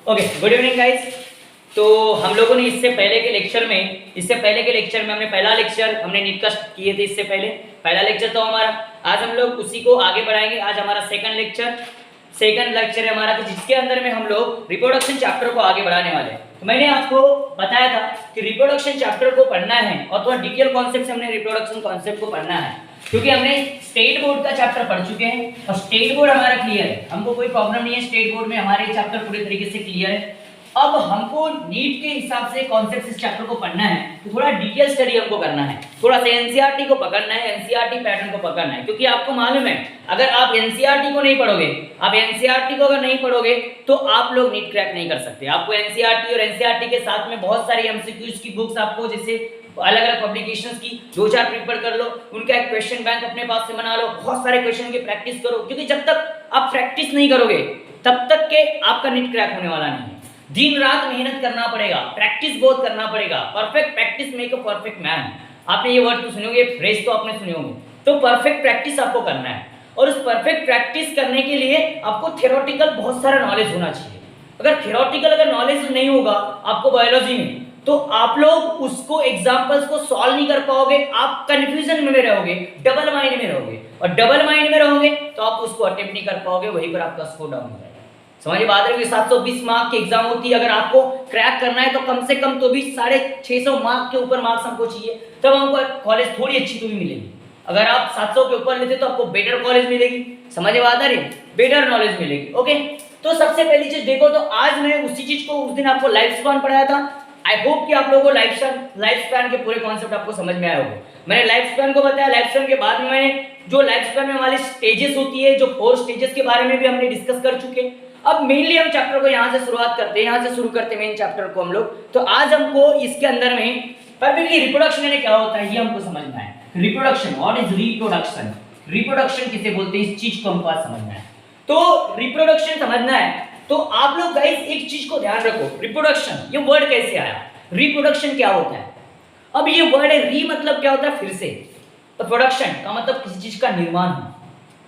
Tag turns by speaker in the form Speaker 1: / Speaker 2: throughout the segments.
Speaker 1: Okay, good evening guys. तो हम लोगों ने इससे पहले के लेक्चर में हमने पहला लेक्चर हमने नीट का किए थे। इससे पहला लेक्चर तो हमारा, आज हम लोग उसी को आगे बढ़ाएंगे। आज हमारा सेकंड लेक्चर है हमारा, जिसके अंदर में हम लोग रिप्रोडक्शन चैप्टर को आगे बढ़ाने वाले हैं। तो मैंने आपको बताया था कि रिप्रोडक्शन चैप्टर को पढ़ना है और थोड़ा डिटेल कॉन्सेप्ट से हमने रिप्रोडक्शन कॉन्सेप्ट को पढ़ना है, क्योंकि हमने स्टेट बोर्ड का चैप्टर पढ़ चुके हैं और स्टेट बोर्ड हमारा क्लियर है, हमको कोई प्रॉब्लम नहीं है। स्टेट बोर्ड में हमारे चैप्टर पूरे तरीके से क्लियर है। अब हमको नीट के हिसाब से कॉन्सेप्ट इस चैप्टर को पढ़ना है, तो थोड़ा डिटेल स्टडी हमको करना है, थोड़ा सा एनसीईआरटी को पकड़ना है, एनसीईआरटी पैटर्न को पकड़ना है। क्योंकि आपको मालूम है, अगर आप एनसीईआरटी को नहीं पढ़ोगे, तो आप लोग नीट क्रैक नहीं कर सकते। आपको एनसीईआरटी और एनसीईआरटी के साथ में बहुत सारी एमसीक्यूज की बुक्स, आपको जैसे अलग अलग पब्लिकेशंस की 2-4 प्रिपेयर कर लो, उनका एक क्वेश्चन बैंक अपने पास से बना लो, बहुत सारे क्वेश्चन की प्रैक्टिस करो। क्योंकि जब तक आप प्रैक्टिस नहीं करोगे तब तक के आपका नीट क्रैक होने वाला नहीं है। दिन रात मेहनत करना पड़ेगा, प्रैक्टिस बहुत करना पड़ेगा। Perfect practice make a perfect man. आपने ये वर्ड तो सुने होंगे, फ्रेज तो आपने सुने होंगे। तो परफेक्ट प्रैक्टिस आपको करना है, और उस परफेक्ट प्रैक्टिस करने के लिए आपको थ्योरेटिकल बहुत सारा नॉलेज होना चाहिए। अगर थ्योरेटिकल नॉलेज नहीं होगा आपको बायोलॉजी में, तो आप लोग उसको एग्जांपल्स को सॉल्व नहीं कर पाओगे, आप कंफ्यूजन में रहोगे, डबल माइंड में रहोगे, और डबल माइंड में रहोगे तो आप उसको अटेम्प्ट नहीं कर पाओगे, वहीं पर आपका स्कोर डाउन हो जाएगा। समझिए बात है कि 720 मार्क की एग्जाम होती है, अगर आपको क्रैक करना है तो कम से कम तो भी 650 मार्क के ऊपर मार्क्स हमको चाहिए, तब हमको कॉलेज थोड़ी अच्छी तो भी मिलेगी। अगर आप 700 के ऊपर लेते तो आपको बेटर कॉलेज मिलेगी। समझिए बात है, बेटर नॉलेज मिलेगी। ओके, तो सबसे पहली चीज देखो, तो आज मैं उसी चीज को उस दिन आपको लाइफ स्पैन पढ़ाया था। आई होप कि आप लोगों को लाइफ स्पैन के पूरे कॉन्सेप्ट आपको समझ में आया होगा। मैंने लाइफ स्पैन को बताया, लाइफ स्पैन के बाद में मैंने जो लाइफ स्पैन में हमारी स्टेजेस होती है, जो 4 स्टेजेस के बारे में भी हमने डिस्कस कर चुके हैं। अब मेनली हम चैप्टर को यहाँ से शुरुआत करते हैं, यहाँ से शुरू करते हैं मेन चैप्टर को हम लोग। तो आज हमको इसके अंदर में परफेक्टली रिप्रोडक्शन यानी क्या होता है ये हमको समझना है। Reproduction, what is reproduction, reproduction किसे बोलते हैं, इस चीज को हमको आज समझना है। तो रिप्रोडक्शन समझना है तो आप लोग गाइस एक चीज को ध्यान रखो, रिप्रोडक्शन ये वर्ड कैसे आया, रिप्रोडक्शन क्या होता है। अब ये वर्ड है री, मतलब क्या होता है फिर से, तो प्रोडक्शन का मतलब किसी चीज का निर्माण होना,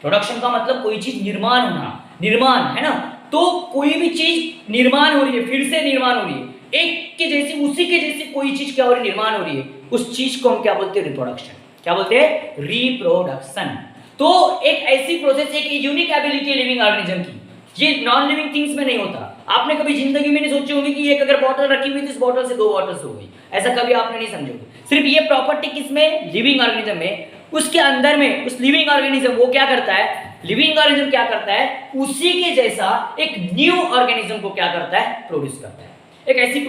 Speaker 1: प्रोडक्शन का मतलब कोई चीज निर्माण होना, निर्माण है ना। तो कोई भी चीज निर्माण हो रही है, फिर से निर्माण हो रही है, एक के जैसी उसी के जैसी कोई चीज क्या हो रही है, निर्माण हो रही है, उस चीज को हम क्या बोलते हैं, रिप्रोडक्शन। क्या बोलते हैं, रिप्रोडक्शन। तो एक ऐसी प्रोसेस, एक यूनिक एबिलिटी है लिविंग ऑर्गेनिज्म की, ये नॉन लिविंग थिंग्स में नहीं होता। आपने कभी जिंदगी में नहीं सोचे होंगे कि एक अगर बॉटल रखी हुई थी, इस बॉटल से 2 बॉटल्स हो गई, ऐसा कभी आपने नहीं समझोगे। सिर्फ ये प्रॉपर्टी किसमें, लिविंग ऑर्गेनिज्म में, उसके अंदर में उस लिविंग ऑर्गेनिज्म वो क्या करता है, लिविंग ऑर्गेनिज्म क्या करता है, उसी के जैसा एक न्यू ऑर्गेनिज्म को क्या करता है, प्रोड्यूस करता है। एक ऐसी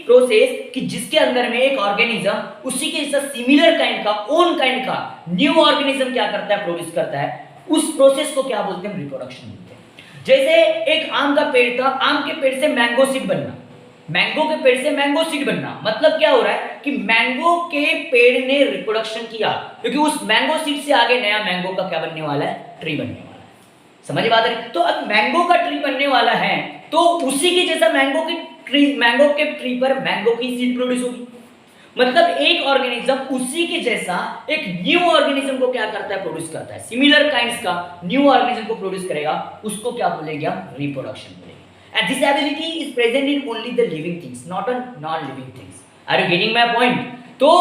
Speaker 1: प्रोसेस कि जिसके अंदर में एक ऑर्गेनिज्म उसी के जैसा सिमिलर काइंड का, ओन काइंड का न्यू ऑर्गेनिज्म क्या करता है, प्रोड्यूस करता है। उस प्रोसेस को क्या बोलते हैं, रिप्रोडक्शन बोलते हैं। जैसे एक आम का पेड़ था, आम के पेड़ से मैंगो सीड बनना, मैंगो के पेड़ से मैंगो सीड बनना, मतलब क्या हो रहा है कि मैंगो के पेड़ ने रिप्रोडक्शन किया, क्योंकि उस मैंगो सीड से आगे नया मैंगो का क्या बनने वाला है, ट्री बनने वाला है। समझ बात है। तो अब मैंगो का ट्री बनने वाला है, तो उसी के जैसा मैंगो के ट्री पर मैंगो की सीड प्रोड्यूस होगी। मतलब एक ऑर्गेनिज्म उसी के जैसा एक न्यू ऑर्गेनिज्म को क्या करता है, प्रोड्यूस करता है, सिमिलर काइंड्स का न्यू ऑर्गेनिज्म को प्रोड्यूस करेगा, उसको क्या बोलेंगे हम, रिप्रोडक्शन बोलेंगे। And this ability is present in only the living things, not on non-living things. Are you getting my point? तो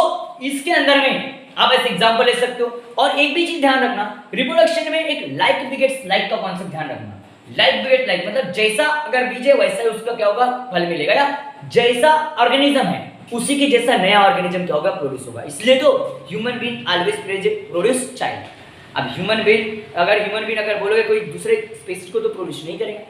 Speaker 1: इसके अंदर में आप ऐसे एग्जांपल ले सकते हो। और एक भी चीज ध्यान रखना, रिप्रोडक्शन में एक लाइक बिगेट्स लाइक का कॉन्सेप्ट ध्यान रखना। लाइक बिगेट लाइक मतलब जैसा अगर बीज है वैसा ही उसका क्या होगा, फल मिलेगा, या जैसा ऑर्गेनिज्म है उसी के जैसा नया ऑर्गेनिज्म क्या होगा, प्रोड्यूस होगा। इसलिए तो human being always produce child. अब ह्यूमन बीइंग अगर बोलोगे कोई दूसरे स्पीशीज को तो प्रोड्यूस नहीं करेगा,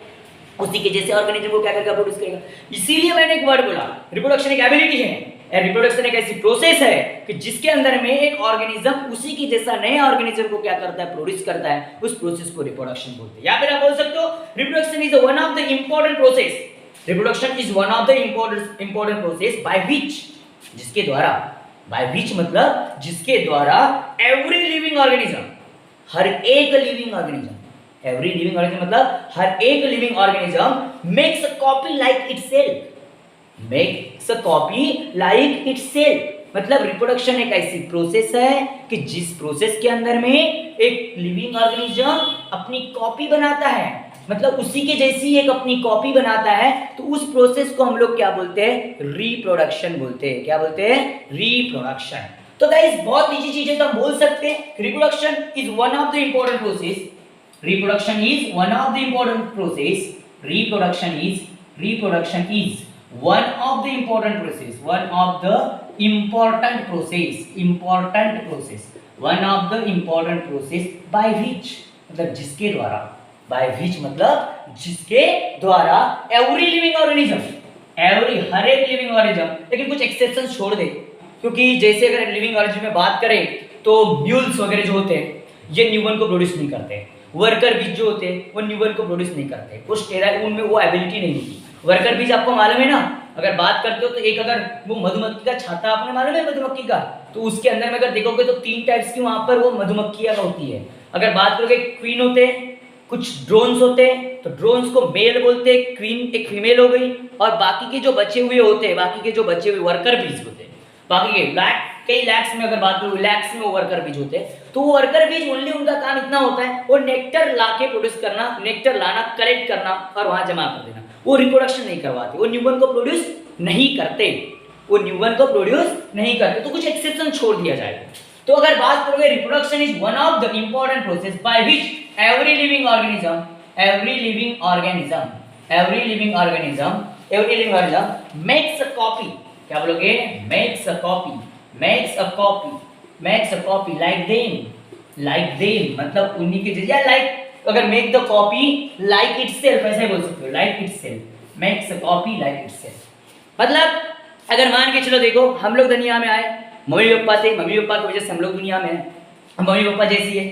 Speaker 1: उसी के जैसे ऑर्गेनिज्म को क्या करके प्रोड्यूस करेगा। इसीलिए मैंने एक वर्ड बोला, रिप्रोडक्शन एक एबिलिटी है, रिप्रोडक्शन एक ऐसी प्रोसेस है कि जिसके अंदर में एक ऑर्गेनिज्म उसी के जैसा नए ऑर्गेनिज्म को क्या करता है, प्रोड्यूस करता है, उस प्रोसेस को रिप्रोडक्शन बोलते हैं। या फिर आप बोल सकते हो reproduction is one of the important process, reproduction is one of the important process by which, जिसके द्वारा, बाय विच मतलब जिसके द्वारा एवरी लिविंग ऑर्गेनिज्म, हर एक living organism, every living organism मतलब हर एक living organism makes a copy like itself, makes a copy like itself. मतलब reproduction एक ऐसी प्रोसेस है कि जिस प्रोसेस के अंदर में एक लिविंग ऑर्गेनिज्म अपनी कॉपी बनाता है, मतलब उसी के जैसी एक अपनी कॉपी बनाता है, तो उस प्रोसेस को हम लोग क्या बोलते हैं, रिप्रोडक्शन बोलते हैं। क्या बोलते हैं, रिप्रोडक्शन। तो गाइस बहुत इजी चीजें तो हम बोल सकते हैं, reproduction is one of the important process, reproduction is one of the important process, reproduction is one of the important process, one of the important process, one of the important process by which, मतलब जिसके द्वारा, by which मतलब जिसके द्वारा every living organism, हर एक living organism, लेकिन कुछ exception छोड़ दे, क्योंकि जैसे अगर लिविंग ऑर्गेनिज्म में बात करें तो म्यूल्स वगैरह जो होते हैं ये न्यूबॉर्न को प्रोड्यूस नहीं करते, वर्कर बीज जो होते हैं वो न्यूबॉर्न को प्रोड्यूस नहीं करते, वो स्टेराइल, उनमें वो एबिलिटी नहीं होती। वर्कर बीज आपको मालूम है ना, अगर बात करते हो तो एक अगर वो मधुमक्खी का छाता आपने मालूम है मधुमक्खी का, तो उसके अंदर में अगर देखोगे तो 3 टाइप्स की वहां पर वो मधुमक्खियां होती है। अगर बात करोगे क्वीन होते हैं, कुछ ड्रोन्स होते हैं, तो ड्रोन्स को मेल बोलते हैं, क्वीन एक फीमेल हो गई, और बाकी के जो बचे हुए होते हैं, बाकी के जो बचे हुए वर्कर बीज होते हैं, बाकी के कई लैक्स में अगर बात करूँ, लैक्स में वो वर्कर बीज होते हैं, तो वो वर्कर बीज ओनली उनका काम इतना होता है वो नेक्टर लाके प्रोड्यूस करना, नेक्टर लाना, कलेक्ट करना और वहां जमा कर देना। वो रिप्रोडक्शन नहीं करवाते, वो न्यूबॉर्न को प्रोड्यूस नहीं करते, वो न्यूबॉर्न को प्रोड्यूस नहीं करते, तो कुछ एक्सेप्शन छोड़ दिया जाएगा। तो अगर बात करोगे reproduction is one of the important process by which every living organism makes a copy, क्या बोलोगे, makes a copy like them मतलब उन्हीं के जैसे, या लाइक अगर make the copy like itself ऐसे बोल सकते हो, like itself, makes a copy like itself. मतलब अगर मान के चलो, देखो हम लोग दुनिया में आए, मम्मी पापा थे, मम्मी पापा की वजह से हम लोग दुनिया में हैं, मम्मी पापा जैसी है,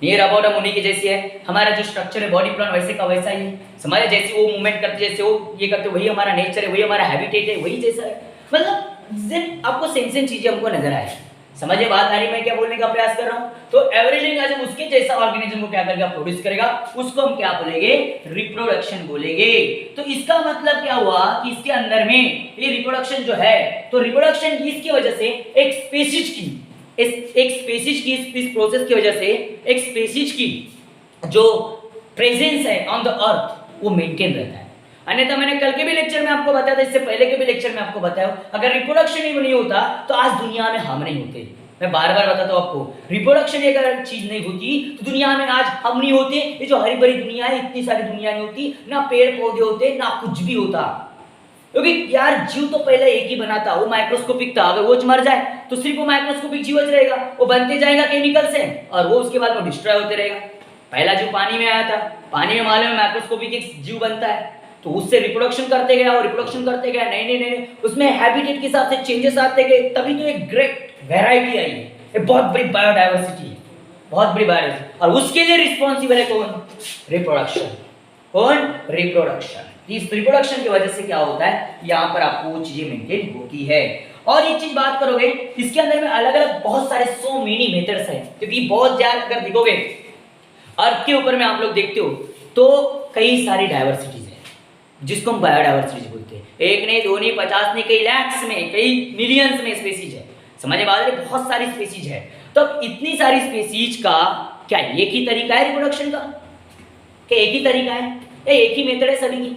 Speaker 1: नियर अबाउट हम उन्हीं की जैसी है, हमारा जो स्ट्रक्चर है बॉडी प्लान वैसे का वैसा ही है, हमारे जैसे वो मूवमेंट करते, जैसे वो ये करते, वही हमारा नेचर है, वही हमारा हैबिटेट है, वही जैसा है। मतलब आपको सेम चीजें हमको नजर आए, समझिए बात आ रही, मैं क्या बोलने का प्रयास कर रहा हूं। तो एवरी लिविंग ऑर्गेनिज्म उसके जैसा ऑर्गेनिज्म को क्या करेगा, प्रोड्यूस करेगा, उसको हम क्या बोलेंगे, रिप्रोडक्शन बोलेंगे। तो इसका मतलब क्या हुआ कि इसके अंदर में ये रिप्रोडक्शन जो है, तो रिप्रोडक्शन इसकी वजह से एक स्पीशीज की इस प्रोसेस की वजह से एक स्पीशीज की जो प्रेजेंस है ऑन द अर्थ वो मेंटेन रहता है। अन्यथा मैंने कल के भी लेक्चर में आपको बताया था, इससे पहले के भी लेक्चर में आपको बताया, अगर रिप्रोडक्शन ही नहीं होता तो आज दुनिया में हम नहीं होते। मैं बार बार बताता हूं आपको, रिप्रोडक्शन अगर चीज नहीं होती तो दुनिया में आज हम नहीं होते। ये जो हरी भरी दुनिया है, इतनी सारी दुनिया नहीं होती, ना पेड़ पौधे होते, ना कुछ भी होता, क्योंकि यार जीव तो पहले एक ही बना था, वो माइक्रोस्कोपिक था। अगर वो मर जाए तो सिर्फ वो माइक्रोस्कोपिक जीव रहेगा, वो बनते जाएगा केमिकल से और वो उसके बाद वो डिस्ट्रॉय होते रहेगा। पहला जीव पानी में आया था, पानी में मालूम है माइक्रोस्कोपिक एक जीव बनता है, तो उससे रिप्रोडक्शन करते गया और रिप्रोडक्शन करते गया, नए उसमें हैबिटेट के हिसाब से चेंजेस आते गए, तभी तो एक ग्रेट वैरायटी आई है, एक बहुत बड़ी बायोडाइवर्सिटी है, बहुत बड़ी बायोडाइवर्सिटी। और उसके लिए रिस्पॉन्सिबल है कौन, रिप्रोडक्शन। कौन, रिप्रोडक्शन। इस रिप्रोडक्शन की वजह से क्या होता है, यहाँ पर आपको वो चीजें मेंटेन होती है। और एक चीज बात करोगे, इसके अंदर में अलग अलग बहुत सारे सो मेनी मेथड्स हैं, क्योंकि बहुत ज्यादा अगर देखोगे अर्थ के ऊपर में आप लोग देखते हो तो कई सारी डाइवर्सिटीज है, जिसको हम बायोडाइवर्सिटी बोलते हैं। एक नहीं, दो नहीं, 50 नहीं, कई लैक्स में, कई मिलियंस में स्पीसीज है, समझे बात, बहुत सारी स्पीसीज है। तो इतनी सारी स्पीसीज का क्या एक ही तरीका है रिप्रोडक्शन का, क्या एक ही तरीका है, एक ही मेथड है सभी की?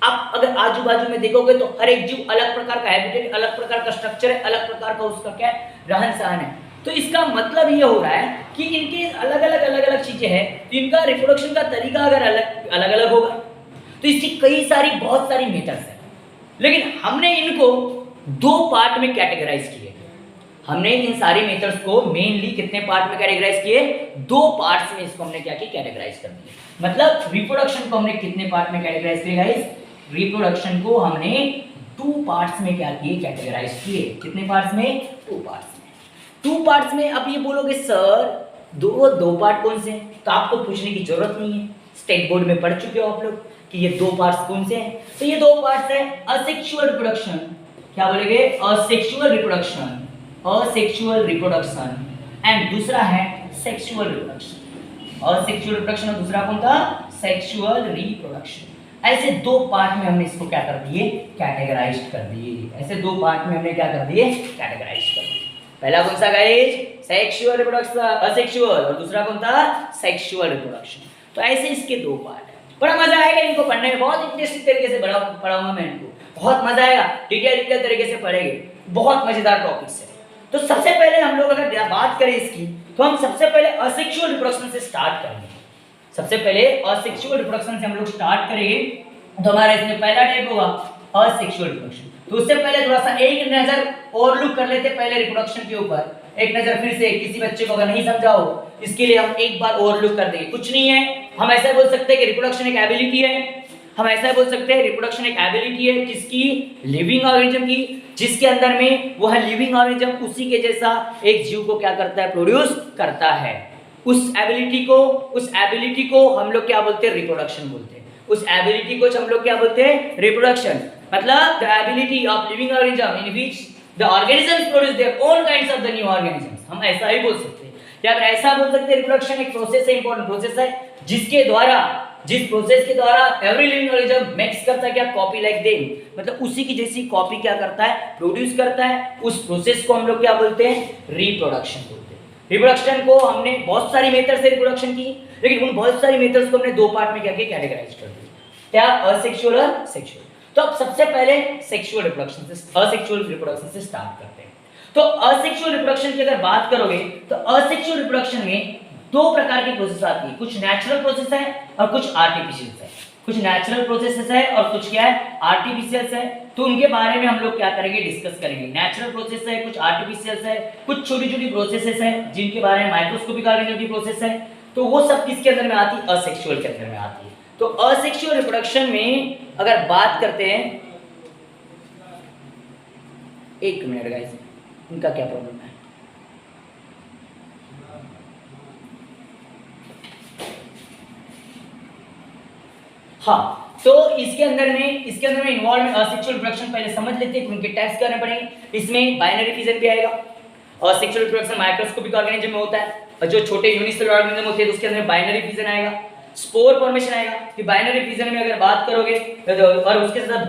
Speaker 1: आप अगर आजू बाजू में देखोगे तो हर एक जीव अलग प्रकार का हैबिटेट, अलग प्रकार का स्ट्रक्चर है, अलग प्रकार का उसका क्या रहन सहन है। तो इसका मतलब ये हो रहा है कि इनके अलग अलग चीजें हैं, तो इनका रिप्रोडक्शन का तरीका अगर अलग होगा तो इसकी कई सारी बहुत सारी मेथड्स हैं, लेकिन हमने इनको 2 पार्ट में कैटेगराइज किए। हमने इन सारी मेथड्स को मेनली कितने पार्ट में कैटेगराइज किए, 2 पार्ट्स में इसको हमने क्या किया, कैटेगराइज कर दिया। मतलब रिप्रोडक्शन को हमने कितने पार्ट में कैटेगराइज किया गाइस, रिप्रोडक्शन को हमने 2 पार्ट्स में क्या किए, कैटेगराइज किए। कितने पार्ट्स में, 2 पार्ट्स में। 2 पार्ट्स में अब ये बोलोगे सर दो पार्ट कौन से हैं, तो आपको पूछने की जरूरत नहीं है, स्टेट बोर्ड में पढ़ चुके हो आप लोग कि ये 2 पार्ट्स कौन से हैं। तो ये 2 पार्ट्स हैं, असेक्सुअल रिप्रोडक्शन, क्या बोलेंगे, असेक्सुअल रिप्रोडक्शन एंड दूसरा है सेक्सुअल रिप्रोडक्शन। असेक्सुअल रिप्रोडक्शन और दूसरा कौन था, सेक्सुअल रिप्रोडक्शन। ऐसे 2 पार्ट में हमने इसको क्या कर दिए, कैटेगराइज कर दिए। ऐसे 2 पार्ट में हमने क्या कर दिए, कैटेगराइज कर दिए। पहला कौन सा गाइस, सेक्सुअल रिप्रोडक्शन, असेक्सुअल, और दूसरा कौन था, सेक्सुअल रिप्रोडक्शन। तो ऐसे इसके 2 पार्ट है। बड़ा मजा आएगा इनको पढ़ने में, बहुत इंटरेस्टिंग तरीके से पढ़ाऊंगा मैं इनको, बहुत मजा आएगा, डिटेल तरीके से पढ़ेंगे, बहुत मजेदार टॉपिक्स है। तो सबसे पहले हम लोग अगर बात करें इसकी, तो हम सबसे पहले असेक्सुअल रिप्रोडक्शन से स्टार्ट करेंगे। सबसे पहले असेक्सुअल रिप्रोडक्शन से हम लोग स्टार्ट करेंगे। तो हमारा इसमें पहला टाइप होगा असेक्सुअल रिप्रोडक्शन। तो उससे पहले थोड़ा सा एक नजर और लुक कर लेते पहले रिप्रोडक्शन के ऊपर, एक नजर फिर से, किसी बच्चे को अगर नहीं समझा हो इसके लिए हम एक बार और लुक कर देंगे। कुछ नहीं है, हम ऐसा बोल सकते हैं कि रिप्रोडक्शन एक एबिलिटी है, हम ऐसा बोल सकते हैं रिप्रोडक्शन एक एबिलिटी है किसकी, लिविंग ऑर्गेनिज्म की, जिसके अंदर में वह लिविंग ऑर्गेनिज्म उसी के जैसा एक जीव को क्या करता है, प्रोड्यूस करता है। उस एबिलिटी को हम लोग क्या बोलते हैं, रिप्रोडक्शन बोलते हैं। उस एबिलिटी को हम लोग क्या बोलते हैं, रिप्रोडक्शन। मतलब the ability of living organism in which the organisms produce their own kinds of the new organisms, हम ऐसा ही बोल सकते हैं। या फिर ऐसा बोल सकते हैं रिप्रोडक्शन एक प्रोसेस है, इंपॉर्टेंट प्रोसेस है, जिस प्रोसेस के द्वारा एवरी लिविंग ऑर्गेनिज्म मेक्स करता है क्या, कॉपी लाइक देम, मतलब उसी की जैसी कॉपी क्या करता है, प्रोड्यूस करता है। उस प्रोसेस को हम लोग क्या बोलते हैं, रिप्रोडक्शन बोलते हैं। रिप्रोडक्शन को हमने बहुत सारी मेथड से रिप्रोडक्शन की, लेकिन उन बहुत सारी मेथड्स को हमने दो पार्ट में क्या किया, कैटेगराइज कर दिया, क्या, असेक्सुअल और सेक्सुअल। तो अब सबसे पहले सेक्सुअल रिप्रोडक्शन से, असेक्सुअल रिप्रोडक्शन से स्टार्ट करते हैं। तो असेक्सुअल रिप्रोडक्शन की अगर बात करोगे तो असेक्सुअल रिप्रोडक्शन में दो प्रकार की प्रोसेस आती है, कुछ नेचुरल प्रोसेस है और कुछ आर्टिफिशियल है। कुछ नेचुरल प्रोसेसेस है और कुछ क्या है, आर्टिफिशियल है। तो उनके बारे में हम लोग क्या करेंगे, डिस्कस करेंगे। नेचुरल प्रोसेस है, कुछ आर्टिफिशियल है, कुछ छोटी छोटी प्रोसेसेस है जिनके बारे में माइक्रोस्कोपिक ऑर्गेनिज्म की प्रोसेस है। तो वो सब किसके अंदर में आती है, असेक्सुअल के अंदर में आती है। तो असेक्सुअल रिप्रोडक्शन में अगर बात करते हैं, एक मिनट गाइस, उनका क्या प्रॉब्लम है, हाँ। तो इसके अंदर में इन्वॉल्व असेक्सुअल रिप्रोडक्शन पहले समझ लेते हैं, उनके टाइप्स करने पड़ेंगे। इसमें बाइनरी फिजन भी आएगा। असेक्सुअल रिप्रोडक्शन माइक्रोस्कोपिक ऑर्गेनिज्म में होता है, और जो छोटे यूनिसेलुलर ऑर्गेनिज्म होते हैं उसके अंदर बाइनरी फिजन आएगा, स्पोर फॉर्मेशन आएगा। कि बाइनरी फिजन में अगर बात करोगे और उसके साथ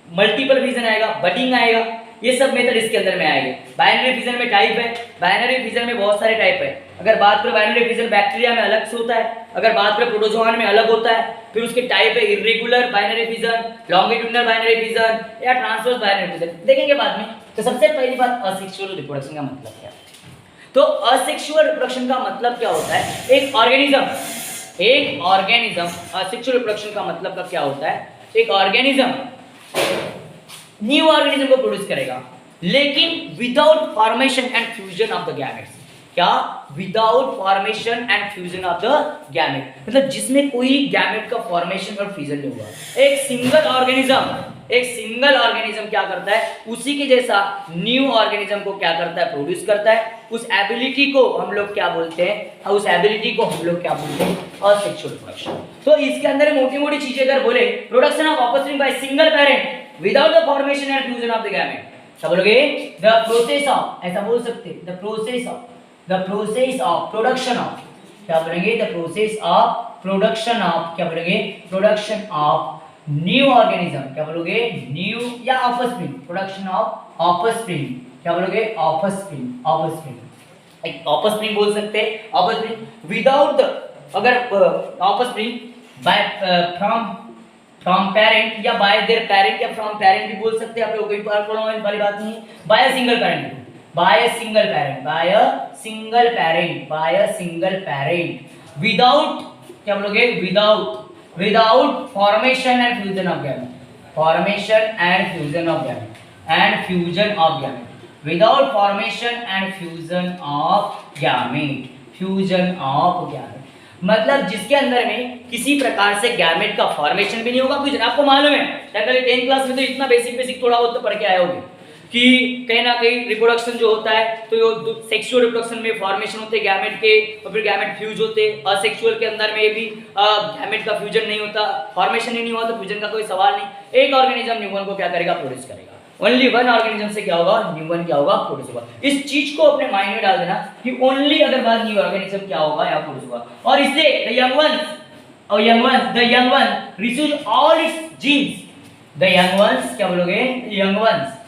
Speaker 1: मल्टीपल फिजन आएगा, बडिंग आएगा, ये सब मेथड इसके अंदर में आएंगे। बाइनरी फिजन में टाइप है, बाइनरी फिजन में बहुत सारे टाइप है। अगर बात करो बाइनरी फिजन बैक्टीरिया में अलग से होता है, अगर बात करो प्रोटोजोआ में अलग होता है। फिर उसके टाइप है irregular binary fission, longitudinal binary fission या ट्रांसवर्स बाइनरी फिजन, देखेंगे बाद में। तो सबसे पहली बात, असेक्सुअल रिप्रोडक्शन का मतलब क्या है। तो असेक्सुअल रिप्रोडक्शन का मतलब क्या होता है, एक ऑर्गेनिज्म असेक्सुअल रिप्रोडक्शन का मतलब का क्या होता है, एक ऑर्गेनिज्म न्यू ऑर्गेनिज्म को प्रोड्यूस करेगा, लेकिन without formation and fusion of the gametes. क्या, without formation and fusion of the gamete, मतलब जिसमें कोई गैमेट का फॉर्मेशन और फ्यूजन नहीं हुआ। एक सिंगल ऑर्गेनिज्म क्या करता है, उसी के जैसा न्यू ऑर्गेनिज्म को क्या करता है, प्रोड्यूस करता है। उस एबिलिटी को हम लोग क्या बोलते हैं, असेक्सुअल रिप्रोडक्शन। तो इसके अंदर मोटी मोटी चीजें अगर बोले, production of offspring by single parent without the formation and fusion of the gamete, क्या बोलोगे, द प्रोसेस ऑफ, ऐसा बोल सकते हैं, the process of production of, क्या बोलेंगे, the process of production of, क्या बोलेंगे, प्रोडक्शन ऑफ न्यू ऑर्गेनिज्म, क्या बोलोगे, न्यू या ऑफस्प्रिंग, प्रोडक्शन ऑफ ऑफस्प्रिंग, क्या बोलोगे, ऑफस्प्रिंग एक ऑफस्प्रिंग बोल सकते हैं। ऑफस्प्रिंग विदाउट द, अगर ऑफस्प्रिंग बाय फ्रॉम पेरेंट या बाय देयर पेरेंट या फ्रॉम पेरेंट भी बोल सकते हैं, आप लोग कोई प्रॉब्लम वाली बात नहीं है। By a single parent without, क्या बोलोगे, without formation and fusion of gamete, without formation and fusion of gamete, मतलब जिसके अंदर में किसी प्रकार से गैमेट का फॉर्मेशन भी नहीं होगा। कुछ आपको मालूम है, जनरली 10th क्लास में तो इतना बेसिक थोड़ा बहुत तो पढ़ के आए होंगे कि कहीं ना कहीं रिप्रोडक्शन जो होता है, तो सेक्सुअल रिप्रोडक्शन में फॉर्मेशन होते हैं गैमेट के, और फिर गैमेट फ्यूज होते हैं। असेक्सुअल के अंदर में भी गैमेट का फ्यूजन नहीं होता, फॉर्मेशन ही नहीं हुआ, तो फ्यूजन का कोई सवाल नहीं। एक ऑर्गेनिज्म न्यूबॉर्न को क्या करेगा, प्रोड्यूस करेगा। ओनली वन ऑर्गेनिज्म से क्या होगा, न्यूबॉर्न क्या होगा, प्रोड्यूस होगा। इस चीज को अपने माइंड में डाल देना कि ओनली अगर बात न्यू ऑर्गेनिज्म क्या होगा या प्रोड्यूस होगा। और इसलिए the young one receives all its genes, the young ones, क्या बोलोगे, यंग वंस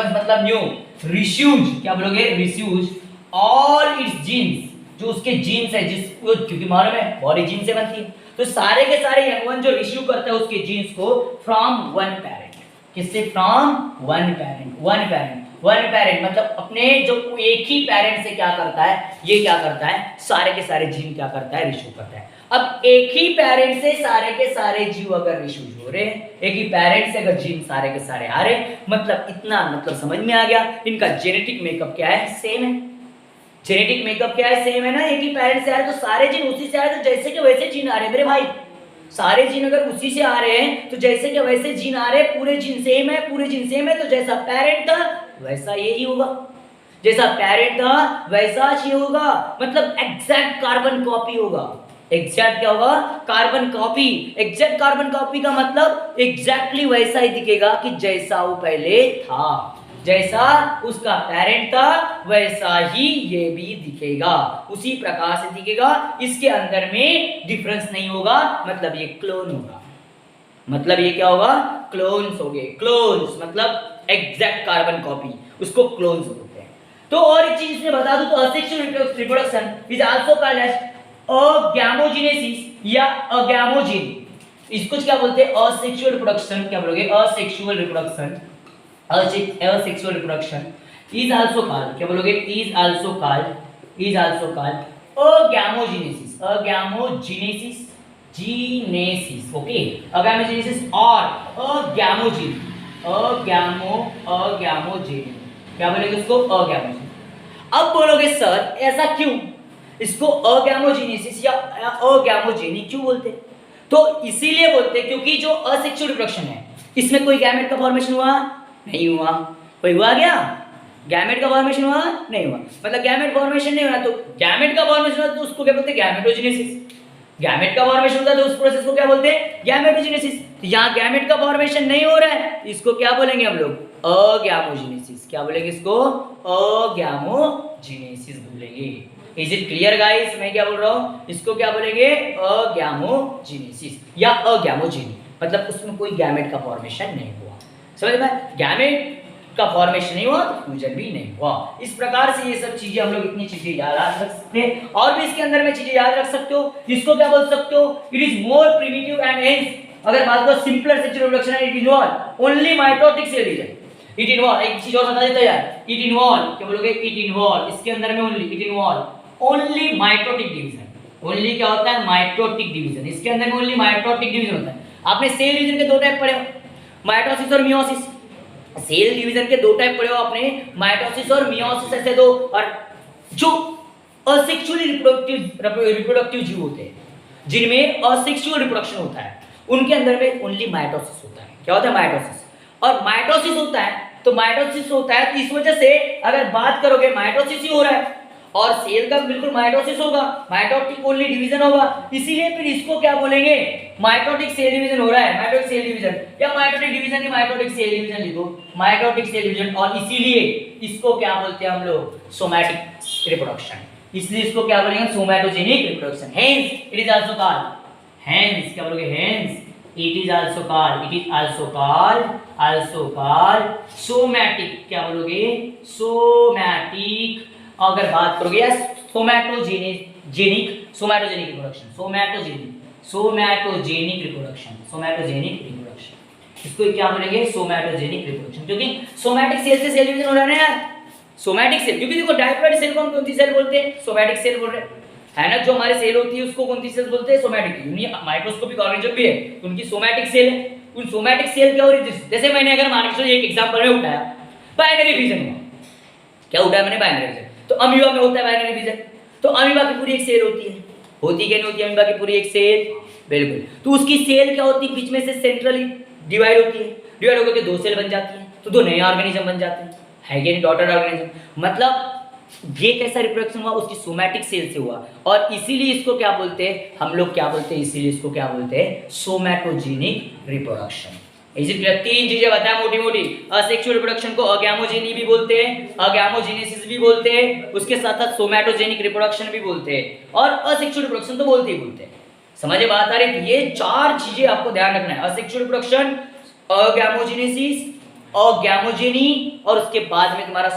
Speaker 1: मतलब न्यू, रिसीव्स, क्या बोलोगे, रिसीव्स ऑल इट्स जीन्स, जो उसके जीन्स है, क्योंकि मालूम है बॉडी जीन से बनती है, तो सारे के सारे यंग वन जो रिसीव करता है उसके जीन्स को फ्रॉम वन पेरेंट, किससे? From one parent. One parent मतलब अपने जो एक ही पेरेंट से क्या करता है, ये क्या करता है, सारे के सारे जीन क्या करता है, रिसीव करता है। अब एक ही पेरेंट से सारे के सारे जीव अगर रिसीव हो रहे हैं, एक ही पेरेंट से अगर जीन सारे के सारे आ रहे, मतलब इतना मतलब समझ में आ गया, इनका जेनेटिक मेकअप क्या है, सेम है। जेनेटिक मेकअप क्या है, सेम है ना, एक ही पेरेंट से आ रहे तो सारे जीन उसी से आ रहे, तो जैसे कि वैसे जीन आ रहे मेरे भाई। सारे जीन अगर उसी से आ रहे हैं तो जैसे कि वैसे जीन आ रहे, पूरे जीन सेम है, पूरे जीन सेम है, तो जैसा पेरेंट था वैसा यही होगा, जैसा पेरेंट था वैसा ही होगा, मतलब एग्जैक्ट कार्बन कॉपी होगा। एग्जैक्ट क्या होगा, carbon copy. Exact carbon copy का मतलब एग्जैक्टली वैसा ही दिखेगा कि जैसा वो पहले था, जैसा उसका पेरेंट था वैसा ही ये भी दिखेगा, उसी प्रकार से दिखेगा, इसके अंदर में डिफरेंस नहीं होगा, मतलब ये क्लोन होगा। मतलब ये क्या होगा, क्लोन्स हो गए। क्लोन्स मतलब एग्जैक्ट कार्बन कॉपी, उसको क्लोन्स बोलते हैं। तो और एक चीज मैं बता दूं तो asexual reproduction is also called as agamogenesis या अगैमोजेनी। इसको क्या बोलते हैं, असेक्सुअल रिप्रोडक्शन। क्या बोलोगे, asexual reproduction. Asexual reproduction is also called, क्या बोलोगे, is also called agamogenesis, genesis, okay, agamogenesis or agamogeny, क्या बोलेगे इसको, agamogenesis। अब बोलोगे सर ऐसा क्यों, इसको अगैमोजेनेसिस या अगैमोजेनी क्यों बोलते हैं? तो इसीलिए बोलते हैं क्योंकि जो असेक्सुअल रिप्रोडक्शन है इसमें कोई गैमेट का फॉर्मेशन हुआ नहीं हुआ, कोई हुआ क्या, गैमेट का फॉर्मेशन हुआ नहीं हुआ, मतलब गैमेट फॉर्मेशन नहीं हुआ, तो गैमेट का फॉर्मेशन हुआ तो उसको क्या बोलते हैं, गैमेटोजेनेसिस। गैमेट का फॉर्मेशन होता है तो उस प्रोसेस को क्या बोलते हैं, गैमेटोजेनेसिस। तो यहाँ गैमेट का फॉर्मेशन नहीं हो रहा है, इसको क्या बोलेंगे हम लोग, अगैमोजेनेसिस। क्या बोलेंगे इसको, अगैमोजेनेसिस बोलेंगे। इज इट क्लियर गाइस, मैं क्या बोल रहा हूँ, इसको क्या बोलेंगे, अगैमोजेनेसिस या अगैमोजेनी, मतलब उसमें कोई गैमेट का फॉर्मेशन नहीं हुआ। समझ में, गैमेट का फॉर्मेशन नहीं हुआ तो फ्यूजन भी नहीं हुआ। इस प्रकार से ये सब चीजें हम लोग इतनी चीजें याद रख सकते हैं, और भी इसके अंदर में चीजें याद रख सकते हो। इसको क्या बोल सकते हो, it is more primitive and hence, अगर बात करो सिंपलर सेक्सुअल रिप्रोडक्शन है, it involve only mitotic cell division. It involve, एक चीज और बता देता यार, इट इन्वॉल्व, क्या बोलोगे, इट इन्वॉल्व, इसके अंदर में only, it involve only mitotic division. Only क्या होता है, माइटोटिक डिवीजन, इसके अंदर में ओनली माइटोटिक डिवीजन होता है। आपने सेल डिवीजन के दो टाइप पढ़े हो, माइटोसिस और मियोसिस। सेल डिवीजन के दो टाइप पढ़े हो आपने, माइटोसिस और मियोसिस, ऐसे दो। और जो असेक्सुअली रिप्रोडक्टिव जीव होते हैं, जिनमें असेक्सुअल रिप्रोडक्शन होता है, उनके अंदर में ओनली माइटोसिस होता है। क्या होता है, माइटोसिस। और माइटोसिस होता है तो माइटोसिस होता है तो इस वजह से अगर बात करोगे माइटोसिस ही हो रहा है, और सेल का बिल्कुल माइटोसिस होगा, माइटोटिक ओनली डिवीजन होगा, इसीलिए फिर इसको क्या बोलेंगे, माइटोटिक सेल डिवीजन हो रहा है, माइटोटिक सेल डिवीजन या माइटोटिक डिवीजन की माइटोटिक सेल डिवीजन लिखो, माइटोटिक सेल डिवीजन। और इसीलिए इसको क्या बोलते हैं हम लोग, सोमैटिक रिप्रोडक्शन। इसलिए इसको क्या बोलेंगे, somatogenic reproduction. Hence it is also called, hence क्या बोलोगे, hence it is also called somatic. क्या बोलोगे, सोमैटिक। अगर बात करोगे या सोमैटोजेनिक रिप्रोडक्शन, सोमैटोजेनिक रिप्रोडक्शन, इसको क्या बोलेंगे, सोमैटोजेनिक रिप्रोडक्शन, क्योंकि सोमैटिक सेल से सेल डिवीजन हो रहा है ना यार, सोमैटिक सेल। क्योंकि देखो डायप्लॉइड सेल को कौन सी सेल बोलते हैं, सोमैटिक सेल बोल रहे हैं ना, जो हमारे सेल होती है उसको कौन सी सेल बोलते हैं, सोमैटिक। माइक्रोस्कोपिक ऑर्गेनिज्म भी है उनकी सोमैटिक सेल है, उन सोमैटिक सेल क्या हो रही है, जैसे मैंने अगर मान के चलो एक एग्जांपल में उठाया, बाइनरी डिवीजन हुआ, क्या उठाया मैंने, बाइनरी डिवीजन। तो अमीबा में होता है बाइनरी डिवीजन, तो अमीबा की पूरी एक सेल होती है, होती क्या नहीं होती, अमीबा की पूरी एक सेल, बिल्कुल। तो उसकी सेल क्या होती है, बीच में से सेंट्रली डिवाइड होती है, डिवाइड होकर के दो सेल बन जाती है, तो दो नए ऑर्गेनिज्म बन जाते हैं, है कि नहीं, डॉटेड ऑर्गेनिज्म। मतलब ये कैसा रिप्रोडक्शन हुआ, उसकी सोमैटिक सेल से हुआ, और इसीलिए इसको क्या बोलते हैं हम लोग, क्या बोलते हैं, इसीलिए इसको क्या बोलते हैं, सोमैटोजेनिक रिप्रोडक्शन। इसी तीन चीजें बताया मोटी मोटी। असेक्सुअल रिप्रोडक्शन को अगैमोजेनी भी बोलते हैं, अगैमोजेनेसिस भी बोलते हैं, उसके साथ साथ सोमैटोजेनिक रिप्रोडक्शन भी बोलते हैं, और असेक्सुअल रिप्रोडक्शन तो बोलते ही बोलते हैं। समझे बात आ रही है, ये चार चीजें आपको ध्यान रखना है, असेक्सुअल रिप्रोडक्शन, अगैमोजेनेसिस, अगैमोजेनी, और उसके बाद में तुम्हारा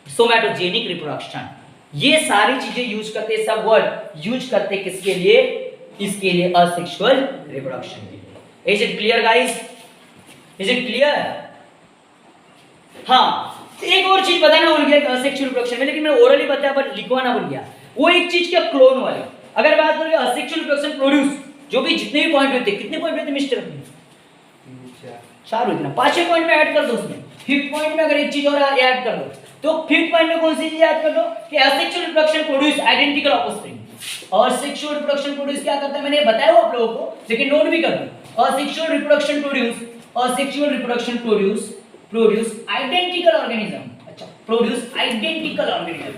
Speaker 1: सोमैटोजेनिक रिप्रोडक्शन। ये सारी चीजें यूज करते, सब वर्ड यूज करते किसके लिए, इसके लिए असेक्सुअल रिप्रोडक्शन के लिए। Is it clear guys? Is it clear? हाँ, एक और चीज बताना भूल गया असेक्सुअल रिप्रोडक्शन में, लेकिन मैं ओरली बताया पर लिखवाना भूल गया। वो एक चीज क्या, क्लोन वाले। अगर बात करें असेक्सुअल रिप्रोडक्शन प्रोड्यूस, जो भी जितने भी पॉइंट होते हैं, कितने पॉइंट होते हैं मिस्टर? 4 इतना। 5वें पॉइंट में ऐड कर दो उसमें। 5th पॉइंट में अगर एक चीज और ऐड कर दो, तो 5th पॉइंट में कौन सी चीज ऐड कर दो कि asexual reproduction produce identical offspring. और सेक्सुअल रिप्रोडक्शन प्रोड्यूस क्या करता है, मैंने बताया वो आप लोगों को, लेकिन नोट भी कर दो। Asexual reproduction produce identical organism. अच्छा, प्रोड्यूस आइडेंटिकल ऑर्गेनिज्म।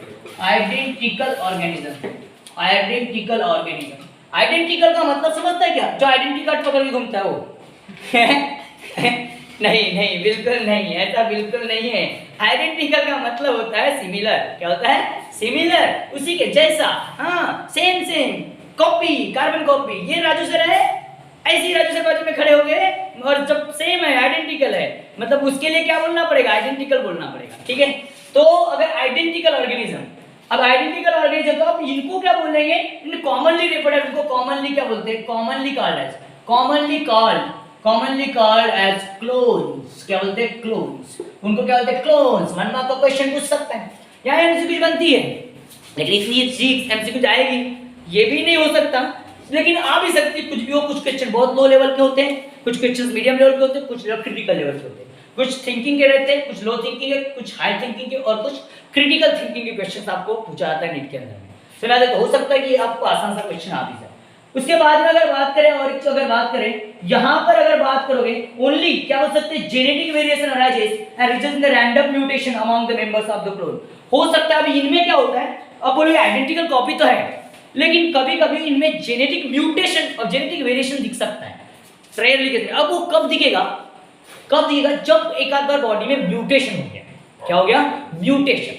Speaker 1: आइडेंटिकल का मतलब समझता है क्या? जो आइडेंटिटी कार्ड पकड़ के घूमता है वो। नहीं, बिल्कुल नहीं, ऐसा बिल्कुल नहीं है। आइडेंटिकल का मतलब होता है सिमिलर। क्या होता है? सिमिलर, उसी के जैसा। हाँ, सेम, कॉपी, कार्बन कॉपी। ये राजू सर है, ऐसी राजू सर बाजू में खड़े हो गए, और जब सेम है, आइडेंटिकल है, मतलब उसके लिए क्या बोलना पड़ेगा? आइडेंटिकल बोलना पड़ेगा। ठीक है, तो अगर आइडेंटिकल ऑर्गेनिज्म, अब आइडेंटिकल ऑर्गेनिज्म, तो आप इनको क्या बोलेंगे? इन कॉमनली रिपोर्टेड, उनको कॉमनली क्या बोलते हैं? Commonly called as clones. क्या बोलते हैं? क्लोन्स। उनको क्या बोलते हैं? क्लोन्स। 1 मार्क का क्वेश्चन पूछ सकता है, यहाँ एमसीक्यू बनती है, लेकिन इतनी चीज एमसीक्यू आएगी ये भी नहीं हो सकता, लेकिन आ भी सकती, कुछ भी हो। कुछ क्वेश्चन बहुत लो लेवल के होते हैं, कुछ क्वेश्चन मीडियम लेवल के होते हैं, कुछ क्रिटिकल लेवल के होते हैं, कुछ थिंकिंग के रहते हैं, कुछ लो थिंकिंग के, कुछ हाई थिंकिंग के, और कुछ क्रिटिकल थिंकिंग के क्वेश्चन आपको पूछा जाता है नीट के अंदर में। फिलहाल तो हो सकता है कि आपको आसान सा क्वेश्चन आ भी जाए। उसके बाद में अगर बात करें, और अगर बात करें यहाँ पर, अगर बात करोगे ओनली क्या बोल सकते हैं? Genetic variation arises and result in the random mutation among the members of the clone. हो सकता है अभी इनमें क्या होता है, अब बोलिए आइडेंटिकल कॉपी तो है, लेकिन कभी कभी इनमें जेनेटिक म्यूटेशन और जेनेटिक वेरिएशन दिख सकता है, रेयरली केस में। अब वो कब दिखेगा? जब एक आध बार बॉडी में म्यूटेशन हो गया। क्या हो गया? म्यूटेशन।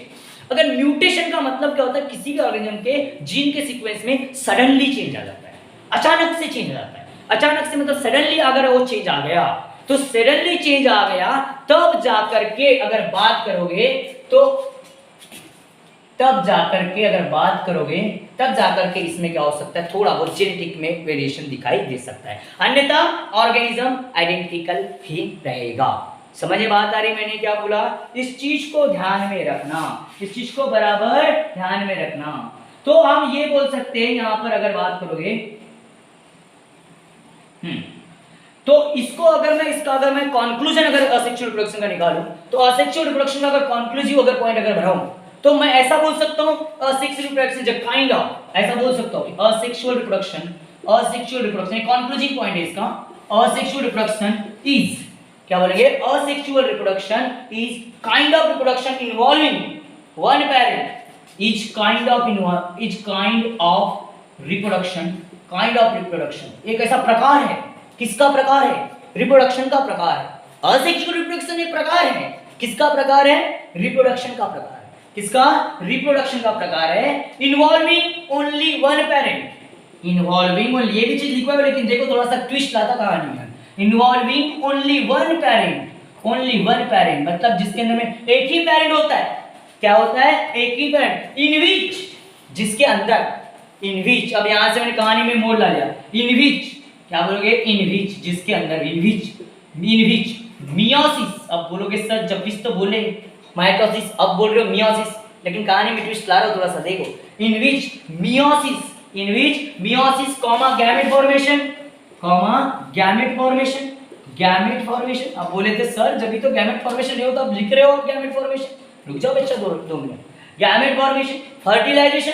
Speaker 1: अगर म्यूटेशन का मतलब क्या होता है? किसी भी ऑर्गेनिज्म के जीन के सीक्वेंस में सडनली चेंज आ जाता है, अचानक से चेंज आ जाता है। अचानक से मतलब सडनली अगर वो चेंज आ गया, तो सडनली चेंज आ गया, तब जाकर के अगर बात करोगे, तब जाकर के इसमें क्या हो सकता है? थोड़ा बहुत जेनेटिक में वेरिएशन दिखाई दे सकता है, अन्यथा ऑर्गेनिज्म आइडेंटिकल ही रहेगा। समझ में बात आ रही मैंने क्या बोला? इस चीज को ध्यान में रखना, इस चीज को बराबर ध्यान में रखना। तो हम ये बोल सकते हैं यहां पर अगर बात करोगे, तो इसको अगर मैं कंक्लूजन अगर असेक्सुअल रिप्रोडक्शन का निकालूं, तो असेक्सुअल रिप्रोडक्शन का अगर कंक्लूसिव अगर पॉइंट अगर बढ़ाऊं, तो मैं ऐसा बोल सकता हूं असेक्सुअल रिप्रोडक्शन जो काइंड ऑफ, ऐसा बोल सकता हूं असेक्सुअल रिप्रोडक्शन कंक्लूजिंग पॉइंट है इसका। असेक्सुअल रिप्रोडक्शन इज, क्या बोलेंगे? Asexual reproduction is kind of reproduction involving one parent, is kind of reproduction एक ऐसा प्रकार है। किसका प्रकार है? रिप्रोडक्शन का प्रकार है। असेक्सुअल रिप्रोडक्शन एक प्रकार है। किसका प्रकार है? रिप्रोडक्शन का प्रकार है। किसका? रिप्रोडक्शन का प्रकार है। Involving only one parent, involving only, ये भी चीज लिखा है, लेकिन देखो थोड़ा सा ट्विस्ट लाता कहानी में। इन्वॉल्विंग ओनली वन पेरेंट, मतलब जिसके अंदर में एक ही पेरेंट होता है। क्या होता है? एक ही पेरेंट। इन विच, जिसके अंदर, इन विच, अब यहां से मैंने कहानी में मोड़ ला लिया। इन विच, क्या बोलोगे? इन विच, जिसके अंदर, इन विच मियोसिस। अब बोलोगे सर जब भी तो बोले माइटोसिस, अब बोल रहे हो मियोसिस, लेकिन कहानी में ट्विस्ट ला रहा हो थोड़ा सा, देखो। इन विच मियोसिस कॉमा गैमेट फॉर्मेशन। अब बोले थे सर जब भी तो गैमेट फॉर्मेशन नहीं होता, अब लिख रहे हो आप गैमेट फॉर्मेशन। रुक जाओ बच्चा, 2 मिनट। गैमेट फॉर्मेशन, फर्टिलाइजेशन,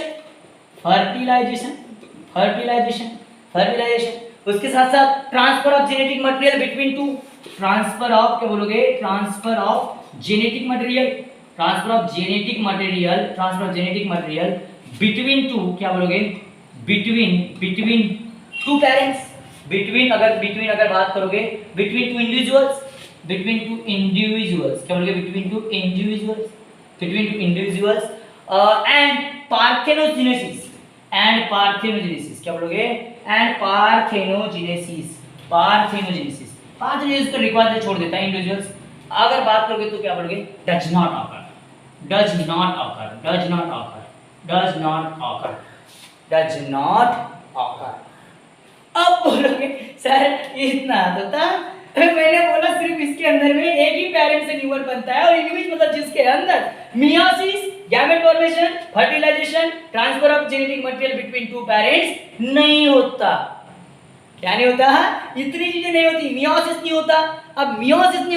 Speaker 1: उसके साथ साथ transfer of genetic material between to, transfer of genetic material between to, क्या बोलोगे? बिटवीन टू पेरेंट्स, अगर बात करोगे बिटवीन टू इंडिविजुअल्स, क्या बोलोगे? Between two individuals and parthenogenesis, क्या बोलोगे? एंड पार्थेनोजेनेसिस को रिक्वायर्ड छोड़ देता है इंडिविजुअल्स। अगर बात करोगे तो क्या बोलोगे? डज नॉट ऑकर, अब बोलोगे सर इतना तो था, मैंने बोला सिर्फ इसके अंदर में एक ही पेरेंट से न्यूमर बनता है, और इनके बीच मतलब जिसके अंदर meiosis, gamete formation, fertilization, transfer of genetic material between two parents नहीं होता। क्या नहीं होता? इतनी चीजें नहीं होती, मियोसिस नहीं होता। अब मियोसिस नहीं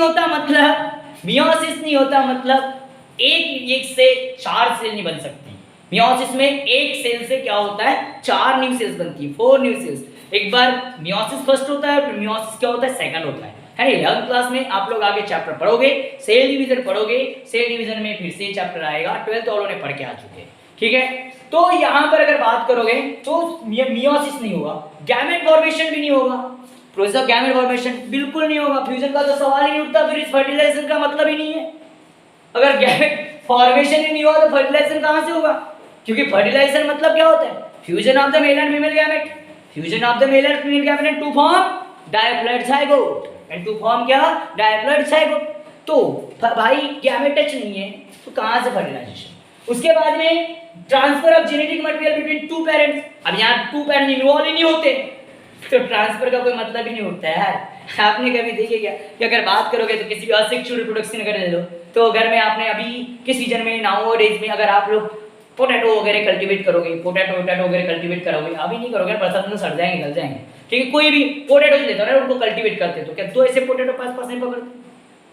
Speaker 1: होता मतलब एक से 4 सेल नहीं बन सकती। मियोसिस में एक सेल से क्या होता है, 4 न्यू सेल्स बनती है, 4 न्यू सेल्स। एक बार मियोसिस फर्स्ट होता है, फिर मियोसिस क्या होता है, सेकंड होता है ना। 11th क्लास में आप लोग आगे चैप्टर पढ़ोगे, सेल डिवीजन पढ़ोगे, सेल डिवीजन में फिर से चैप्टर आएगा, 12th वालों ने पढ़ के आ चुके हैं, ठीक है। तो यहाँ पर अगर बात करोगे तो मियोसिस नहीं होगा, गैमेट फॉर्मेशन भी नहीं होगा, प्रोसेस ऑफ गैमेट फॉर्मेशन बिल्कुल नहीं होगा, फ्यूजन का तो सवाल ही नहीं उठता, फिर इस फर्टिलाइजेशन का मतलब ही नहीं है। अगर गैमेट फॉर्मेशन ही नहीं हुआ तो फर्टिलाइजेशन कहाँ से होगा? क्योंकि फर्टिलाइजेशन मतलब क्या होता है, fusion of the male and female gamete, fusion of the male and female gamete to form diploid zygote, and to form क्या, डायप्लॉइड जाइगोट। तो भाई गैमेट टच नहीं है तो कहाँ से फर्टिलाइजेशन? उसके बाद में transfer of genetic material between two parents. अब यहाँ 2 पेरेंट्स इन्वॉल्व ही नहीं होते तो ट्रांसफर का कोई मतलब ही नहीं होता है यार। आपने कभी देखे क्या कि अगर बात करोगे तो किसी भी असेक्सुअल रिप्रोडक्शन अगर ले लो तो घर में आपने अभी के सीजन में नाउ डेज में अगर आप लोग पोटैटो वगैरह कल्टीवेट करोगे, पोटैटो वगैरह कल्टीवेट करोगे, अभी नहीं करोगे बरसात में तो सड़ जाएंगे, गल जाएंगे, ठीक है। कोई भी पोटैटो लेते हो ना उनको कल्टीवेट करते तो क्या 2 ऐसे पोटैटो पास नहीं पकड़ते?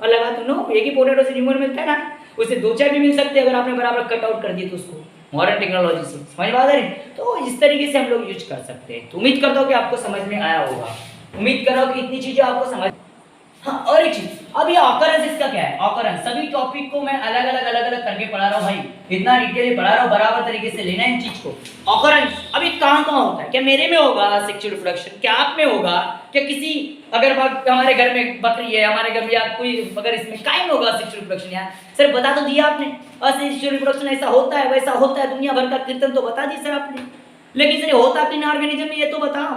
Speaker 1: और लगा तो नो, एक ही पोटैटो से न्यूमर मिलता है ना, उससे 2-4 भी मिल सकते हैं अगर आपने बराबर कट आउट कर दिए तो उसको मॉडर्न टेक्नोलॉजी से, समझ में आ रही? तो इस तरीके से हम लोग यूज कर सकते हैं। तो उम्मीद करता हूँ कि आपको समझ में आया होगा, उम्मीद कर रहा हूँ कि इतनी चीजें आपको समझ। हाँ, और एक चीज, अब ये ऑकरेंस इसका क्या है? ऑकरेंस सभी टॉपिक को मैं अलग अलग करके पढ़ा रहा हूँ भाई, इतना डिटेल पढ़ा रहा हूँ, बराबर तरीके से लेना है इन चीज को। ऑकरेंस अभी कहाँ होता है? क्या मेरे में होगा सेक्सुअल रिप्रोडक्शन? क्या आप में होगा? क्या किसी अगर हमारे घर में बकरी है, हमारे घर में या कोई अगर इसमें कायम होगा सेक्सुअल रिप्रोडक्शन? यार सर बता तो दिया आपने, असेक्सुअल रिप्रोडक्शन ऐसा होता है वैसा होता है, दुनिया भर का कीर्तन तो बता दी सर आपने, लेकिन सर होता किन ऑर्गेनिज्म में ये तो बताओ,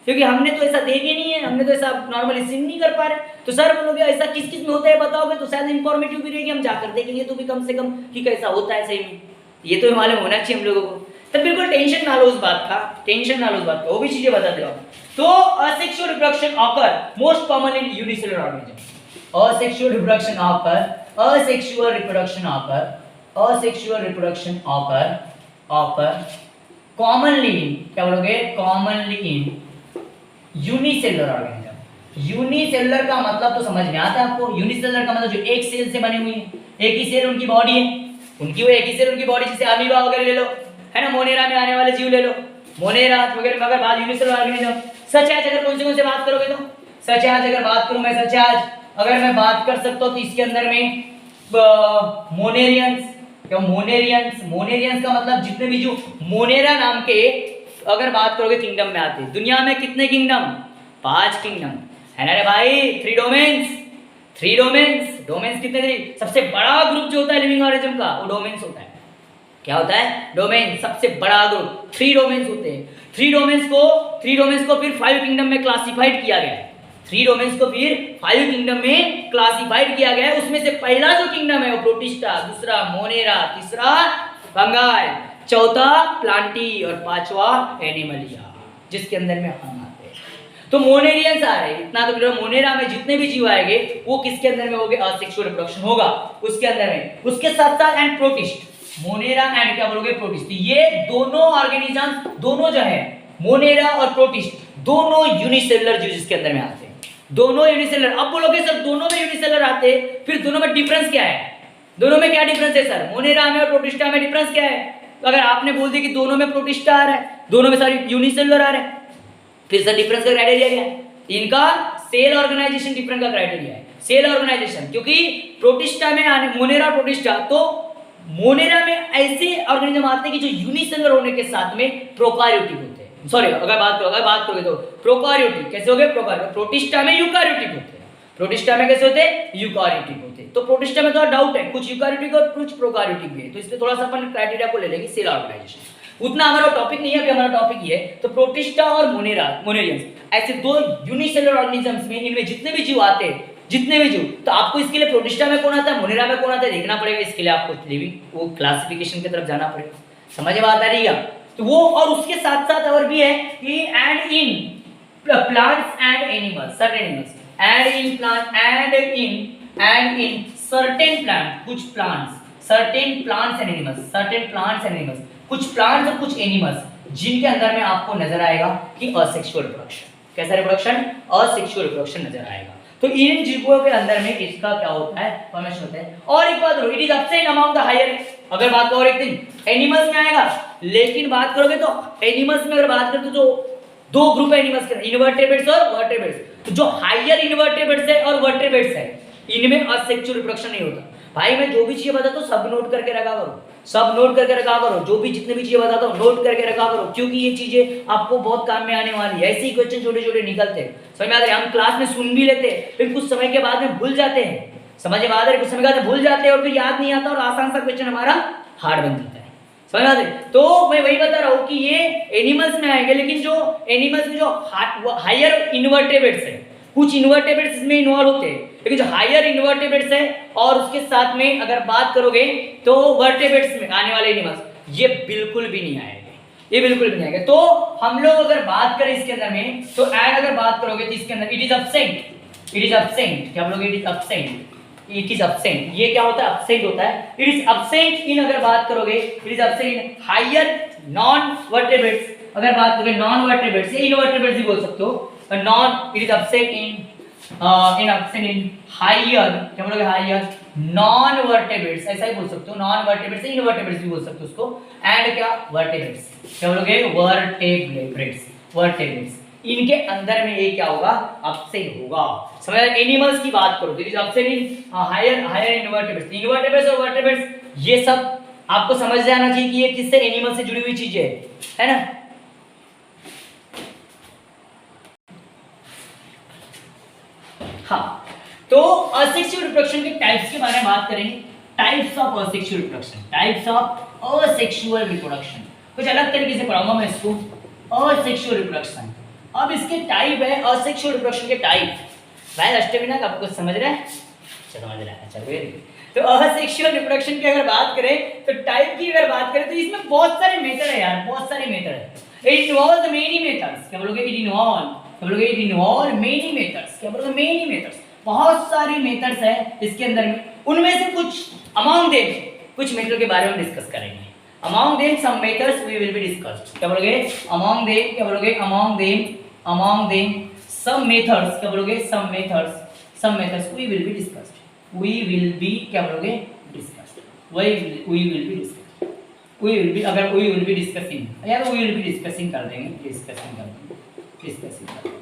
Speaker 1: क्योंकि हमने तो ऐसा देखे नहीं है, हमने तो ऐसा नॉर्मली सिंग नहीं कर पा रहे। तो सर बोलोगे ऐसा किस किस में होता है बताओगे तो शायद इंफॉर्मेटिव भी रहेगी, हम जाकर देखेंगे तो भी कम से कम कि कैसा होता है सही में, ये तो मालूम होना चाहिए हम लोगों को। तब बिल्कुल टेंशन ना लो उस बात का, टेंशन ना लो उस बात का, वो भी चीजें बताते रहो। तो asexual reproduction occur most common in unicellular organism. Asexual reproduction occur, asexual reproduction occur, asexual reproduction occur commonly in, क्या बोलोगे, commonly in unicellular organism. Unicellular का मतलब तो समझ में आता है आपको, यूनिसेलुलर का मतलब जो एक सेल से बनी हुई है, एक ही सेल उनकी बॉडी है, उनकी वो एक ही सेल उनकी बॉडी, जैसे अमीबा वगैरह ले लो, है ना, मोनेरा में आने वाले जीव ले लो, मोनेरा वगैरह में अगर बात यूनिसेलुलर ऑर्गेनिज्म। सच है अगर कौन से बात करोगे तो सच है अगर बात करूं मैं, सच है अगर मैं बात कर सकता हूं तो इसके अंदर में मोनेरियंस, क्या मोनेरियंस का मतलब जितने भी जो मोनेरा नाम के अगर बात करोगे किंगडम में आते हैं। दुनिया में कितने किंगडम? 5 किंगडम है ना रे भाई, 3 डोमेन्स। डोमेन्स कितने थे? सबसे बड़ा ग्रुप जो होता है लिविंग ऑर्गेनिज्म का वो डोमेन्स होता है। क्या होता है? डोमेन, सबसे बड़ा ग्रुप। 3 डोमेन्स होते हैं। 3 डोमेन्स को फिर 5 किंगडम में क्लासिफाइड किया गया है। 3 डोमेन्स को फिर 5 किंगडम में क्लासिफाइड किया गया है। उसमें से पहला जो किंगडम है वो प्रोटिस्टा, दूसरा मोनेरा, तीसरा फंगाई, चौथा प्लांटी और 5वां एनिमलिया, जिसके अंदर में हम आते हैं। तो मोनेरियंस आ रहे हैं, इतना तो मोनेरा में जितने भी जीव आएंगे वो किसके अंदर में होंगे? असेक्सुअल रिप्रोडक्शन होगा उसके अंदर में। उसके साथ साथ एंड प्रोटिस्ट, मोनेरा एंड क्या बोलोगे? प्रोटिस्ट। ये दोनों ऑर्गेनिजम्स, दोनों जो है मोनेरा और प्रोटिस्ट, दोनों यूनिसेलुलर जीव जिसके अंदर में आते हैं, दोनों यूनिसेलुलर। अब बोलोगे सर दोनों में यूनिसेलुलर आते हैं, फिर दोनों में डिफरेंस क्या है? दोनों में क्या डिफरेंस है सर? मोनेरा में और प्रोटिस्टा में डिफरेंस क्या है? अगर आपने बोल दिया कि दोनों में प्रोटिस्टा आ रहा है, दोनों में सारी यूनिसेलुलर आ रहा है, फिर सर डिफरेंस का क्राइटेरिया क्या है? इनका सेल ऑर्गेनाइजेशन डिफरेंट का क्राइटेरिया है, सेल ऑर्गेनाइजेशन। क्योंकि प्रोटिस्टा में आने, मोनेरा प्रोटिस्टा, तो मोनेरा में ऐसे ऑर्गेनिज्म आते हैं कि जो यूनिसेलुलर होने के साथ में प्रोकार्योटिक होते हैं। सॉरी, अगर बात करोगे तो प्रोकार्योटिक कैसे हो गए? प्रोकार्योटिक। प्रोटिस्टा में यूकार्योटिक होते हैं। प्रोटिस्टा में कैसे होते हैं? यूकार्योटिक होते हैं। तो प्रोटिस्टा में थोड़ा डाउट है, कुछ यूकार्योटिक और कुछ प्रोकार्योटिक भी है, तो इसलिए थोड़ा सा अपन क्राइटेरिया को ले लेंगे सेल ऑर्गेनाइजेशन। उतना हमारा टॉपिक नहीं है, अभी हमारा टॉपिक ये है। तो प्रोटिस्टा और मोनेरियंस ऐसे 2 यूनिसेलुलर ऑर्गेनिजम्स में, इनमें जितने भी जीव आते हैं, जितने भी जीव, तो आपको इसके लिए प्रोटिस्टा में कौन आता है, मोनेरा में कौन आता है देखना पड़ेगा। इसके लिए आपको लिविंग वो क्लासिफिकेशन की तरफ जाना पड़ेगा। समझ में आता है? तो वो और उसके साथ साथ और भी है कि and in plants and animals, certain animals, and in plant and in certain plant, कुछ plants, certain plants and animals, certain plants and animals, कुछ plants और कुछ animals जिनके अंदर में आपको नजर आएगा कि असेक्सुअल रिप्रोडक्शन, कैसा रिप्रोडक्शन, असेक्सुअल रिप्रोडक्शन नजर आएगा। तो इन जीवों के अंदर में इसका क्या होता है, फॉर्मेशन होता है। और एक बात, it is absent among the higher, अगर बात करो एक दिन एनिमल्स में आएगा, लेकिन बात करोगे तो एनिमल्स में अगर बात करें तो दो ग्रुप है एनिमल्स के, इनवर्टेब्रेट्स और वर्टेब्रेट्स। तो जो हायर इनवर्टेब्रेट्स है और वर्टेब्रेट्स है इनमें असेक्सुअल रिप्रोडक्शन नहीं होता। भाई मैं जो भी चीजें बताता हूँ सब नोट करके रखा करो, सब नोट करके रखा करो, जो भी जितने भी चीजें बताता हूँ नोट करके रखा करो, क्योंकि ये चीजें आपको बहुत काम में आने वाली है। ऐसे ही क्वेश्चन छोटे छोटे निकलते हैं, समझ में आता है। हम क्लास में सुन भी लेते हैं, फिर कुछ समय के बाद में भूल जाते हैं, समझ में आता है, कुछ समय के बाद भूल जाते हैं और फिर याद नहीं आता और आसान सा क्वेश्चन हमारा हार्ड बन जाता है, समझ में आता है। तो मैं वही बता रहा हूँ कि ये एनिमल्स में आएंगे, लेकिन जो एनिमल्स में जो हायर इनवर्टेब्रेट्स है, कुछ इन्वर्टेब्रेट्स इसमें इन्वॉल्व होते हैं, लेकिन जो हायर इन्वर्टेब्रेट्स है और उसके साथ में अगर बात करोगे तो वर्टेब्रेट्स में आने वाले एनिमल्स ये बिल्कुल भी नहीं आएंगे, ये बिल्कुल भी नहीं आएंगे। तो हम लोग अगर बात करें इसके अंदर में तो एंड अगर बात करोगे तो इसके अंदर it is absent, it is absent, क्या बोलोगे, it is absent, it is absent, ये क्या होता है, एब्सेंट होता है। इट इज एब्सेंट इन, अगर बात करोगे it is absent in higher non vertebrates, अगर बात करोगे नॉन वर्टेब्रेट्स या इनवर्टेब्रेट्स भी बोल सकते हो, non, it is absent in absent in higher, क्या बोलोगे, हायर नॉन वर्टेब्रेट्स, ऐसा ही बोल सकते हो, नॉन वर्टेब्रेट्स या इनवर्टेब्रेट्स भी बोल सकते हो उसको, एंड क्या वर्टेब्रेट्स, क्या बोलोगे, वर्टेब्रेट्स, वर्टेब्रेट्स इनके अंदर में ये क्या होगा, एब्सेंट होगा। समझ, एनिमल्स की बात करो तो it is absent in higher invertebrates, invertebrates और वर्टेब्रेट्स ये सब आपको समझ जाना चाहिए कि ये किससे, एनिमल से जुड़ी हुई चीजें है ना। हाँ, तो असेक्सुअल रिप्रोडक्शन के टाइप्स के बारे में बात करेंगे। Types of asexual reproduction, types of asexual reproduction, कुछ अलग तरीके से पढ़ाऊंगा मैं इसको, असेक्सुअल रिप्रोडक्शन। अब इसके टाइप है, असेक्सुअल रिप्रोडक्शन के टाइप। भाई अष्टविनायक आपको समझ रहा है, समझ रहा है, चलो वेरी। तो असेक्सुअल रिप्रोडक्शन की अगर बात करें तो टाइप की अगर बात करें तो इसमें बहुत सारे मेथड है यार, बहुत सारे मेथड है। इट इन्वॉल्व्स मेनी मेथड्स, क्या बोलोगे, इट इन्वॉल्व, क्या बोलोगे, इट इन्वॉल्व मेनी मेथड्स, क्या बोलोगे, मेनी मेथड्स, बहुत सारी मेथड्स है इसके अंदर में। उनमें से कुछ अमंग देम, कुछ मेथड के बारे में डिस्कस करेंगे। Among them some methods we will be discussed, क्या बोलोगे, अमंग देम, क्या बोलोगे, अमंग देम सम मेथड्स, क्या बोलोगे, some methods we will be discussed, we will be, क्या बोलोगे, discussed, we will be discussed, we will be, अगर we will be discussing या तो वी विल बी डिस्कसिंग कर देंगे, डिस्कसिंग कर देंगे।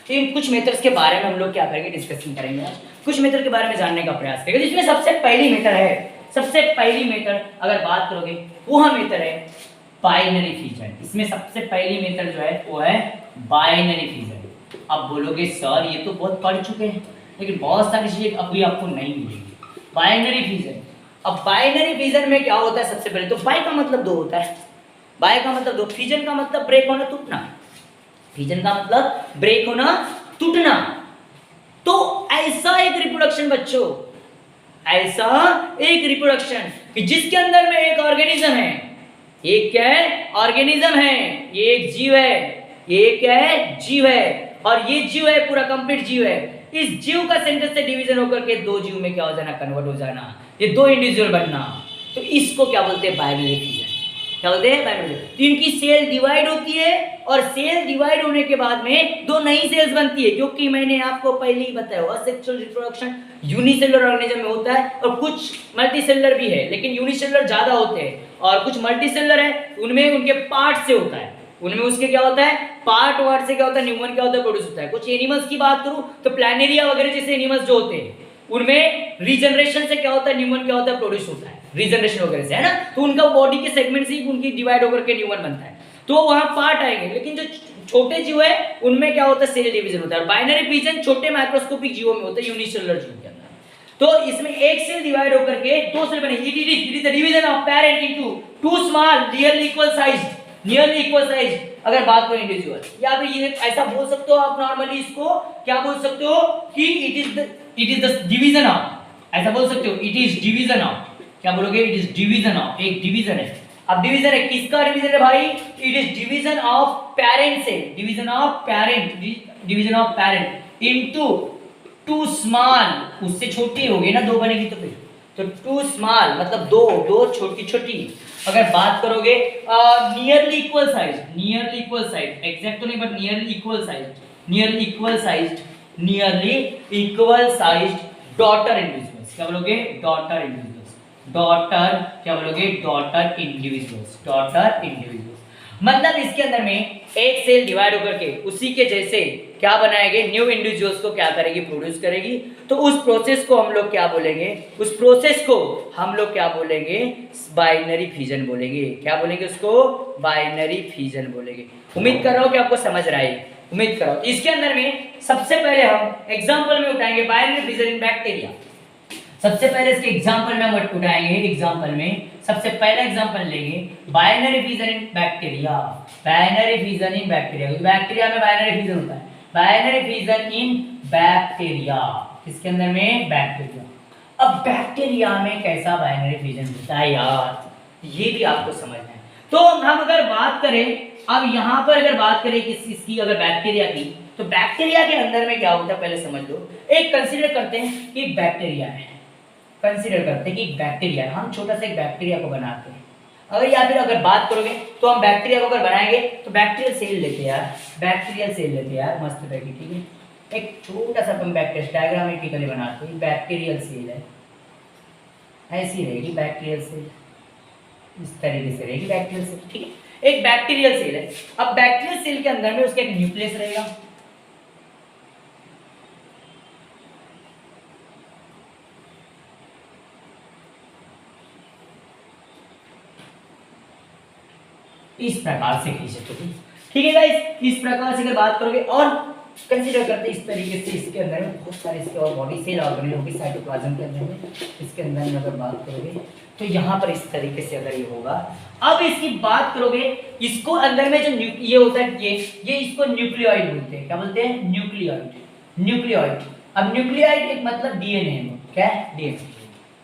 Speaker 1: इन कुछ मेथड्स के बारे में हम लोग क्या करेंगे, डिस्कसिंग करेंगे आज, कुछ मेथड के बारे में जानने का प्रयास करेंगे। जिसमें सबसे पहली मेथड है, सबसे पहली मेथड अगर बात करोगे वो मेथड है बाइनरी फिजन। इसमें सबसे पहली मेथड जो है वो है बाइनरी फिजन। अब बोलोगे सर ये तो बहुत पढ़ चुके हैं, लेकिन बहुत सारी चीजें अभी आपको नहीं मिलेगी। बाइनरी फिजन, अब बाइनरी फिजन में क्या होता है, सबसे पहले तो बाय का मतलब दो होता है, बाय का मतलब दो, फिजन का मतलब ब्रेक होना, टूटना, फिजन का मतलब ब्रेक होना, टूटना। तो ऐसा एक रिप्रोडक्शन बच्चों, ऐसा एक रिप्रोडक्शन कि जिसके अंदर में एक ऑर्गेनिज्म है, एक क्या है, ऑर्गेनिज्म है, ये एक जीव है, ये क्या है, जीव है, और ये जीव है पूरा कंप्लीट जीव है। इस जीव का सेंटर से डिवीजन होकर के दो जीव में क्या हो जाना, कन्वर्ट हो जाना, ये दो इंडिविजुअल बनना, तो इसको क्या बोलते हैं, बाइनरी फिजन, क्या बोलते हैं, बाइनरी। तो इनकी सेल डिवाइड होती है और सेल डिवाइड होने के बाद में दो नई सेल्स बनती है, क्योंकि मैंने आपको पहले ही बताया असेक्सुअल रिप्रोडक्शन यूनिसेलुलर ऑर्गेनिज्म में होता है और कुछ मल्टीसेलुलर भी है, लेकिन यूनिसेलुलर ज्यादा होते हैं, और कुछ मल्टीसेलुलर है उनमें उनके पार्ट से होता है, उनमें उसके क्या होता है, पार्ट वार्ट से क्या होता है, न्यूमन क्या होता है, प्रोड्यूस होता है। कुछ एनिमल्स की बात करूं तो प्लानेरिया वगैरह जैसे एनिमल्स जो होते हैं उनमें रीजनरेशन से क्या होता है, न्यूमन क्या होता है, प्रोड्यूस होता है, रीजनरेशन वगैरह से, है ना। तो उनका बॉडी के सेगमेंट से ही उनकी डिवाइड होकर के न्यूमन बनता है, तो वहां पार्ट आएंगे। लेकिन जो छोटे जीव है उनमें क्या होता है, सेल डिवीजन होता है। बाइनरी फिजन छोटे माइक्रोस्कोपिक जीवों में होता है, यूनिसेलुलर जीव के अंदर। तो इसमें एक सेल डिवाइड होकर के दो सेल बनेगी, it is the division of parent into two small nearly equal size, अगर बात करें इंडिविजुअल, या फिर ये ऐसा बोल सकते हो आप नॉर्मली, इसको क्या बोल सकते हो कि it is the division of, ऐसा बोल सकते हो, इट इज डिवीजन ऑफ, क्या बोलोगे, इट इज डिवीजन ऑफ, एक डिवीजन है, अब डिवीजन है, किसका डिवीजन है भाई? It is division of parent से, division of parent into two small, उससे छोटी होगी ना, दो बनेगी तो फिर, तो टू स्मॉल मतलब दो छोटी छोटी। अगर बात करोगे नियरली इक्वल साइज, एग्जैक्ट तो नहीं but nearly equal size daughter individuals, क्या बोलोगे? Daughter individuals. मतलब इसके अंदर में एक सेल डिवाइड होकर के उसी के जैसे क्या बनाएंगे, न्यू इंडिविजुअल्स को क्या करेगी? प्रोड्यूस करेगी। तो उस प्रोसेस को हम लोग क्या बोलेंगे? बाइनरी फिजन बोलेंगे। क्या बोलेंगे उसको? बाइनरी फिजन बोलेंगे। उम्मीद कर रहा हूँ कि आपको समझ रहा है, उम्मीद कर रहा हूँ। इसके अंदर में सबसे पहले हम एग्जाम्पल में उठाएंगे बाइनरी फिजन इन बैक्टीरिया। सबसे पहले इसके एग्जांपल में हम उठाएंगे, एग्जांपल में सबसे पहला एग्जांपल लेंगे बाइनरी फिजन इन बैक्टीरिया। बैक्टीरिया में बाइनरी फिजन होता है, बाइनरी फिजन इन बैक्टीरिया, इसके अंदर में बैक्टीरिया। अब बैक्टीरिया में कैसा बाइनरी फिजन होता है यार, ये भी आपको समझना है। तो हम अगर बात करें, अब यहाँ पर अगर बात करें इसकी अगर बैक्टीरिया की, तो बैक्टीरिया के अंदर में क्या होता है पहले समझ लो। एक कंसीडर करते हैं कि बैक्टीरिया है, हम छोटा सा एक बैक्टीरिया को बनाते हैं। अगर या फिर अगर बात करोगे तो हम बैक्टीरिया को अगर बनाएंगे तो बैक्टीरियल सेल लेते हैं यार, मस्त बैक्टीरिया, ठीक है। एक छोटा सा हम बैक्टीरिया डायग्रामेटिकली बनाते हैं, बैक्टीरियल सेल है, ऐसी रहेगी बैक्टीरियल सेल, इस तरीके से रहेगी बैक्टीरियल सेल, ठीक है। एक बैक्टीरियल सेल है। अब बैक्टीरियल सेल के अंदर में उसका एक न्यूक्लियस रहेगा, इस प्रकार से खींचे तो ठीक है गाइस। इस प्रकार से अगर बात करोगे और कंसीडर करते इस तरीके से, इसके अंदर में बहुत सारे इसके और बॉडी सेल ऑर्गेनेल होगी साइटोप्लाज्म के अंदर में। इसके अंदर में अगर बात करोगे तो यहाँ पर इस तरीके से अगर ये होगा। अब इसकी बात करोगे, इसको अंदर में जो ये होता है, ये इसको न्यूक्लियोइड बोलते हैं। क्या बोलते हैं? न्यूक्लियोइड। अब न्यूक्लियोइड एक मतलब डीएनए है, क्या है? डीएनए।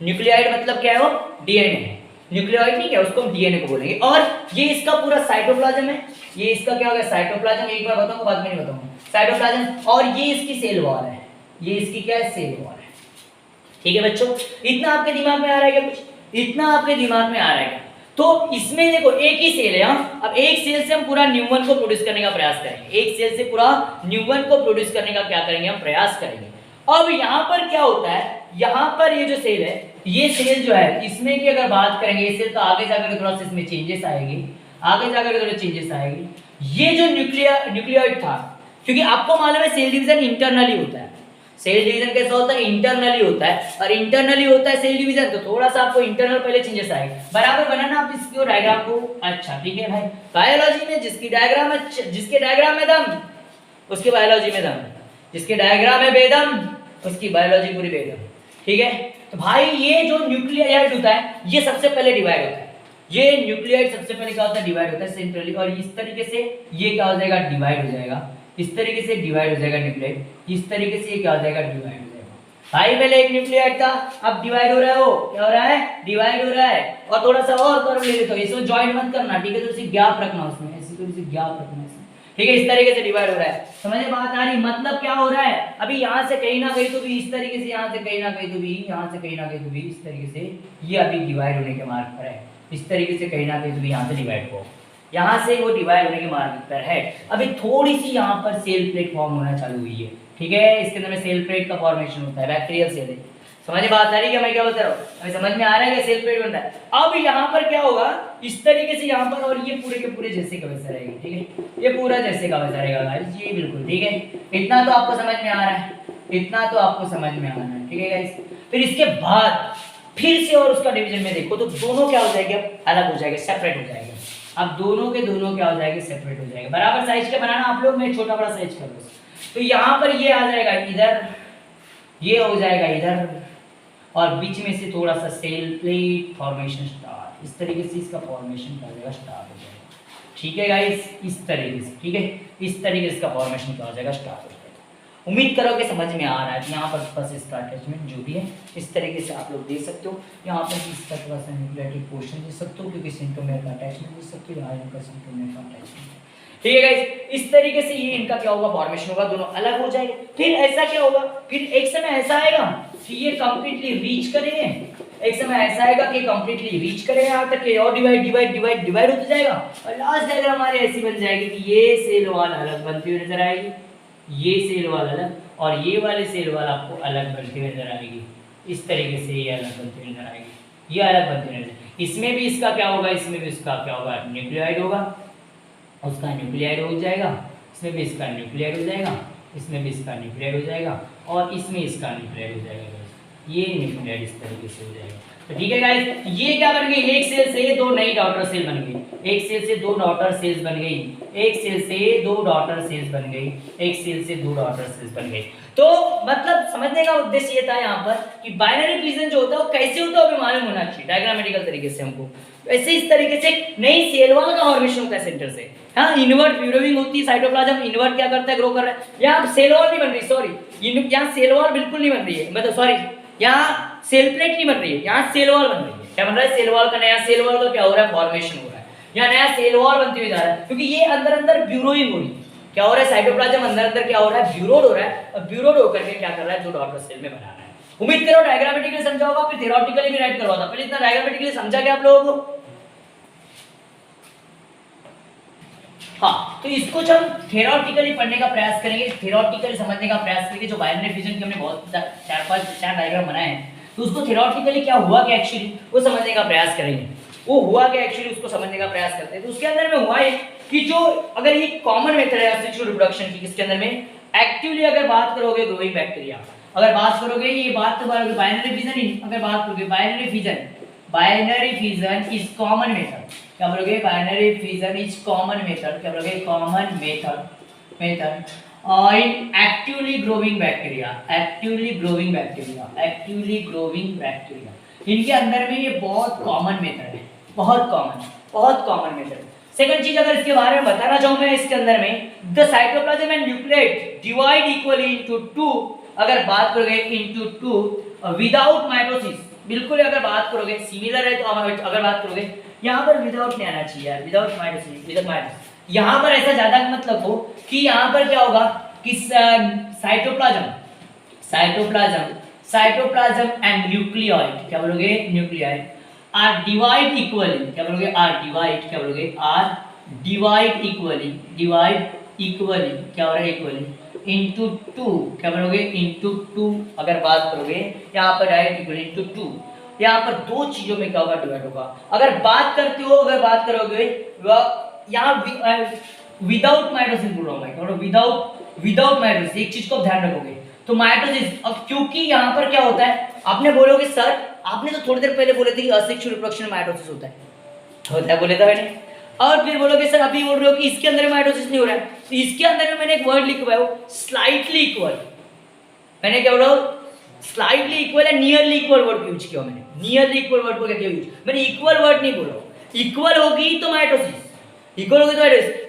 Speaker 1: न्यूक्लियोइड मतलब क्या है? वो डीएनए है। न्यूक्लियोइड नहीं, क्या उसको हम डीएनए को बोलेंगे। और ये इसका पूरा साइटोप्लाज्म है, ये इसका क्या होगा? साइटोप्लाज्म। एक बार बताऊंगा, बाद में नहीं बताऊंगा। साइटोप्लाज्म, और ये इसकी सेल वॉल है, ये इसकी क्या है? सेल वॉल है, ठीक है बच्चों। इतना आपके दिमाग में आ रहा है क्या? कुछ इतना आपके दिमाग में आ रहा है क्या? तो इसमें देखो एक ही सेल है। अब एक सेल से हम पूरा न्यूमन को प्रोड्यूस करने का प्रयास करेंगे, एक सेल से पूरा न्यूमन को प्रोड्यूस करने का क्या करेंगे? हम प्रयास करेंगे। अब यहाँ पर क्या होता है, यहाँ पर ये जो सेल है, ये सेल जो है इसमें की अगर बात करेंगे, ये सेल तो आगे जाकर थोड़ा सा इसमें चेंजेस आएगी, ये जो न्यूक्लियोइड था, क्योंकि आपको मालूम है सेल डिवीजन इंटरनली होता है। सेल डिवीजन कैसा होता है? इंटरनली होता है। और इंटरनली होता है सेल डिवीजन, तो थोड़ा सा आपको इंटरनल पहले चेंजेस आएगा। बराबर बनाना आप इसको डायग्राम को। अच्छा ठीक है भाई। बायोलॉजी में जिसके डायग्राम में दम उसके बायोलॉजी में दम, जिसके डायग्राम में बेदम उसकी बायोलॉजी पूरी बेदम, ठीक है। तो भाई ये जो न्यूक्लियोइड होता है, ये सबसे पहले डिवाइड होता है। ये न्यूक्लियोइड सबसे पहले क्या होता है? डिवाइड होता है सेंट्रली। और इस तरीके से ये क्या हो जाएगा? डिवाइड हो जाएगा। इस तरीके से डिवाइड हो जाएगा न्यूक्लियोइड, इस तरीके से ये क्या हो जाएगा? डिवाइड हो जाएगा। भाई पहले एक न्यूक्लियोइड था, अब डिवाइड हो रहा है। वो क्या हो रहा है? डिवाइड हो रहा है। और थोड़ा सा और कर्व ले लेते हो, इसमें जॉइंट मत करना, ठीक है। तो इसे गैप रखना उसमें, ऐसे थोड़ी सी गैप रखना इसमें, ठीक है। इस तरीके से डिवाइड हो रहा है। समझे बात आ रही? मतलब क्या हो रहा है? अभी यहाँ से कहीं ना कहीं तो भी इस तरीके से, यहाँ से कहीं ना कहीं तो भी, यहाँ से कहीं ना कहीं तो भी इस तरीके से ये अभी डिवाइड होने के मार्ग पर है। इस तरीके से कहीं ना कहीं तो भी यहाँ से डिवाइड हो, यहाँ से वो डिवाइड होने के मार्ग पर है। अभी थोड़ी सी यहाँ पर सेल प्लेट फॉर्म होना चालू हुई है, ठीक है। इसके अंदर में सेल प्लेट का फॉर्मेशन होता है, बैक्टीरियल सेल है। समझ बात आ रही है? मैं क्या बता रहा हूँ? अभी समझ में आ रहा है कि सेल प्लेट बनता है। अब यहाँ पर क्या होगा? इस तरीके से यहाँ पर, और ये पूरे के पूरे जैसे का वैसा रहेगा, ठीक है। ये पूरा जैसे का वैसा रहेगा गाइस, ये बिल्कुल ठीक है। इतना तो आपको समझ में आ रहा है, इतना तो आपको समझ में आ रहा है, ठीक है गाइस। फिर इसके बाद फिर से और उसका डिवीजन में देखो तो दोनों क्या हो जाएंगे? अलग हो जाएंगे, सेपरेट हो जाएंगे। अब दोनों के दोनों क्या हो जाएंगे? सेपरेट हो जाएंगे। बराबर साइज के बनाना आप लोग, मैं छोटा बड़ा साइज कर लूँ। तो यहाँ पर ये आ जाएगा इधर, ये हो जाएगा इधर, और बीच में से थोड़ा सा सेल प्लेट फॉर्मेशन स्टार्ट, इस तरीके से इसका फॉर्मेशन क्या हो जाएगा? स्टार्ट हो जाएगा, ठीक है गाइस। इस तरीके से, ठीक है, इस तरीके से इसका फॉर्मेशन क्या हो जाएगा? स्टार्ट हो जाएगा। उम्मीद करो कि समझ में आ रहा है। यहाँ पर बस इसका अटैचमेंट जो भी है इस तरीके से आप लोग दे सकते हो। यहाँ पर इसका थोड़ा सा न्यूक्लियोटाइड पोर्शन दे सकते हो, क्योंकि सेंट्रोमेर का अटैचमेंट दे सकते हो, यहाँ इनका सेंट्रोमेर का अटैचमेंट। ठीक है गाइस, इस तरीके से ये इनका क्या होगा, फॉर्मेशन होगा, दोनों अलग हो जाएंगे। फिर ऐसा क्या होगा, फिर एक समय ऐसा आएगा कि ये कंप्लीटली रीच करेंगे, एक समय ऐसा आएगा कि कंप्लीटली रीच करेंगे यहाँ तक कि और डिवाइड होता जाएगा, और लास्ट डायग्राम हमारी ऐसी बन जाएगी कि ये सेल वाल अलग बनती हुई नजर आएगी, ये सेल वाल अलग, और ये वाले सेल वाल आपको अलग बनती हुई नजर आएगी। इस तरीके से ये अलग बनती हुई नजर आएगी, ये अलग बनती हुई नजर। इसमें भी इसका क्या होगा, इसमें भी इसका क्या होगा, न्यूक्लियोटाइड होगा, उसका न्यूक्लियोटाइड हो जाएगा, इसमें भी इसका न्यूक्लियोटाइड हो जाएगा, इसमें भी इसका न्यूक्लियोटाइड हो जाएगा, और इसमें इसका न्यूक्लियोटाइड हो जाएगा। ये न्यूक्लियोटाइड इस तरीके से हो जाएगा। तो ठीक है गाइस, ये क्या बन गई, एक सेल से दो नई डॉटर सेल बन गई, एक सेल से दो डॉटर सेल्स बन गई, एक सेल से दो डॉटर सेल्स बन गई, एक सेल से दो डॉटर सेल्स बन गई। तो मतलब समझने का उद्देश्य ये था यहाँ पर कि बाइनरी फिजन जो होता है वो कैसे होता है, वो भी मालूम होना चाहिए डायग्रामेटिकल तरीके से हमको। ऐसे इस तरीके से नई सेल वॉल का फॉर्मेशन होता है सेंटर से। हाँ, इनवर्ट फ्यूरोविंग होती है, साइटोप्लाज्म इनवर्ट क्या करता है, ग्रो कर रहा है। यहाँ सेल वॉल नहीं बन रही, सॉरी, यहाँ सेल वॉल बिल्कुल नहीं बन रही है, मतलब सॉरी, यहाँ सेल प्लेट नहीं बन रही है, यहाँ सेल वॉल बन रही है। क्या बन रहा है, सेल वॉल का, नया सेल वॉल का क्या हो रहा है, फॉर्मेशन हो रहा है, यहाँ नया सेल वॉल बनती हुई जा रहा है, क्योंकि ये अंदर अंदर ब्यूरोइंग हो रही है। क्या हो रहा है, साइटोप्लाज्म अंदर अंदर क्या हो रहा है, ब्यूरोड हो रहा है, और ब्यूरोड होकर के क्या कर रहा है, दो डॉटर सेल में बना रहा है। उम्मीद करो डायग्रामेटिकली समझा होगा, फिर थ्योरेटिकली भी राइट करवाता। पहले इतना डायग्रामेटिकली समझा क्या आप लोगों को? हाँ, तो इसको जब हम थ्योरेटिकली पढ़ने का प्रयास करेंगे, थ्योरेटिकली समझने का प्रयास करेंगे, जो बाइनरी फिजन के हमने बहुत चार डायग्राम बनाए हैं, तो उसको थ्योरेटिकली क्या हुआ क्या एक्चुअली वो समझने का प्रयास करेंगे। वो हुआ क्या एक्चुअली उसको समझने का प्रयास करते हैं। तो उसके अंदर में हुआ है कि जो अगर ये कॉमन मेथड है सेक्सुअल रिप्रोडक्शन की, इसके अंदर में एक्टिवली अगर बात करोगे ग्रोइंग बैक्टीरिया, अगर बात करोगे ये बात तो बाइनरी फिजन, अगर बात करोगे binary fission is common method, क्या बोलोगे, binary fission is common method, क्या बोलोगे, common method in actively growing bacteria, actively growing bacteria, इनके अंदर में ये बहुत कॉमन मेथड है, बहुत कॉमन मेथड। सेकंड चीज अगर इसके बारे में बताना चाहूं मैं, इसके अंदर में the cytoplasm and nucleotide divide equally into two, अगर बात करोगे इनटू टू विदाउट माइटोसिस, बिल्कुल अगर बात करोगे सिमिलर है तो अगर बात करोगे यहाँ पर विदाउट नहीं आना चाहिए यार, विदाउट माइटोसिस, यहाँ पर ऐसा ज्यादा मतलब हो कि यहाँ पर क्या होगा कि साइटोप्लाज्म एंड न्यूक्लियोइड, क्या बोलोगे, न्यूक्लियोइड आर डिवाइड इक्वली, क्या बोलोगे, आर डिवाइड इक्वली, क्या हो रहा है, इक्वली इनटू टू, क्या बोलोगे, इनटू टू, अगर बात करोगे यहाँ पर डायरेक्ट इक्वली इनटू टू, यहाँ पर दो चीजों में क्या होगा, डिवाइड होगा। अगर बात करते हो, अगर बात करोगे यहाँ विदाउट माइटोसिस बोल रहा हूँ मैं, विदाउट माइटोसिस, एक चीज को ध्यान रखोगे तो माइटोसिस, अब क्योंकि यहाँ पर क्या होता है, आपने बोलोगे सर आपने तो थोड़ी देर पहले बोले थे कि असेक्सुअल रिप्रोडक्शन में माइटोसिस होता है बोले था मैंने, और फिर बोलोगे सर अभी बोल रहे हो कि इसके अंदर माइटोसिस नहीं हो रहा है, तो इसके अंदर में मैंने एक वर्ड लिखा है स्लाइटली इक्वल, मैंने क्या बोला, स्लाइटली इक्वल है, नियरली इक्वल वर्ड यूज किया मैंने, नियरली इक्वल वर्ड को क्या किया यूज, मैंने इक्वल वर्ड नहीं बोला, इक्वल होगी तो माइटोसिस,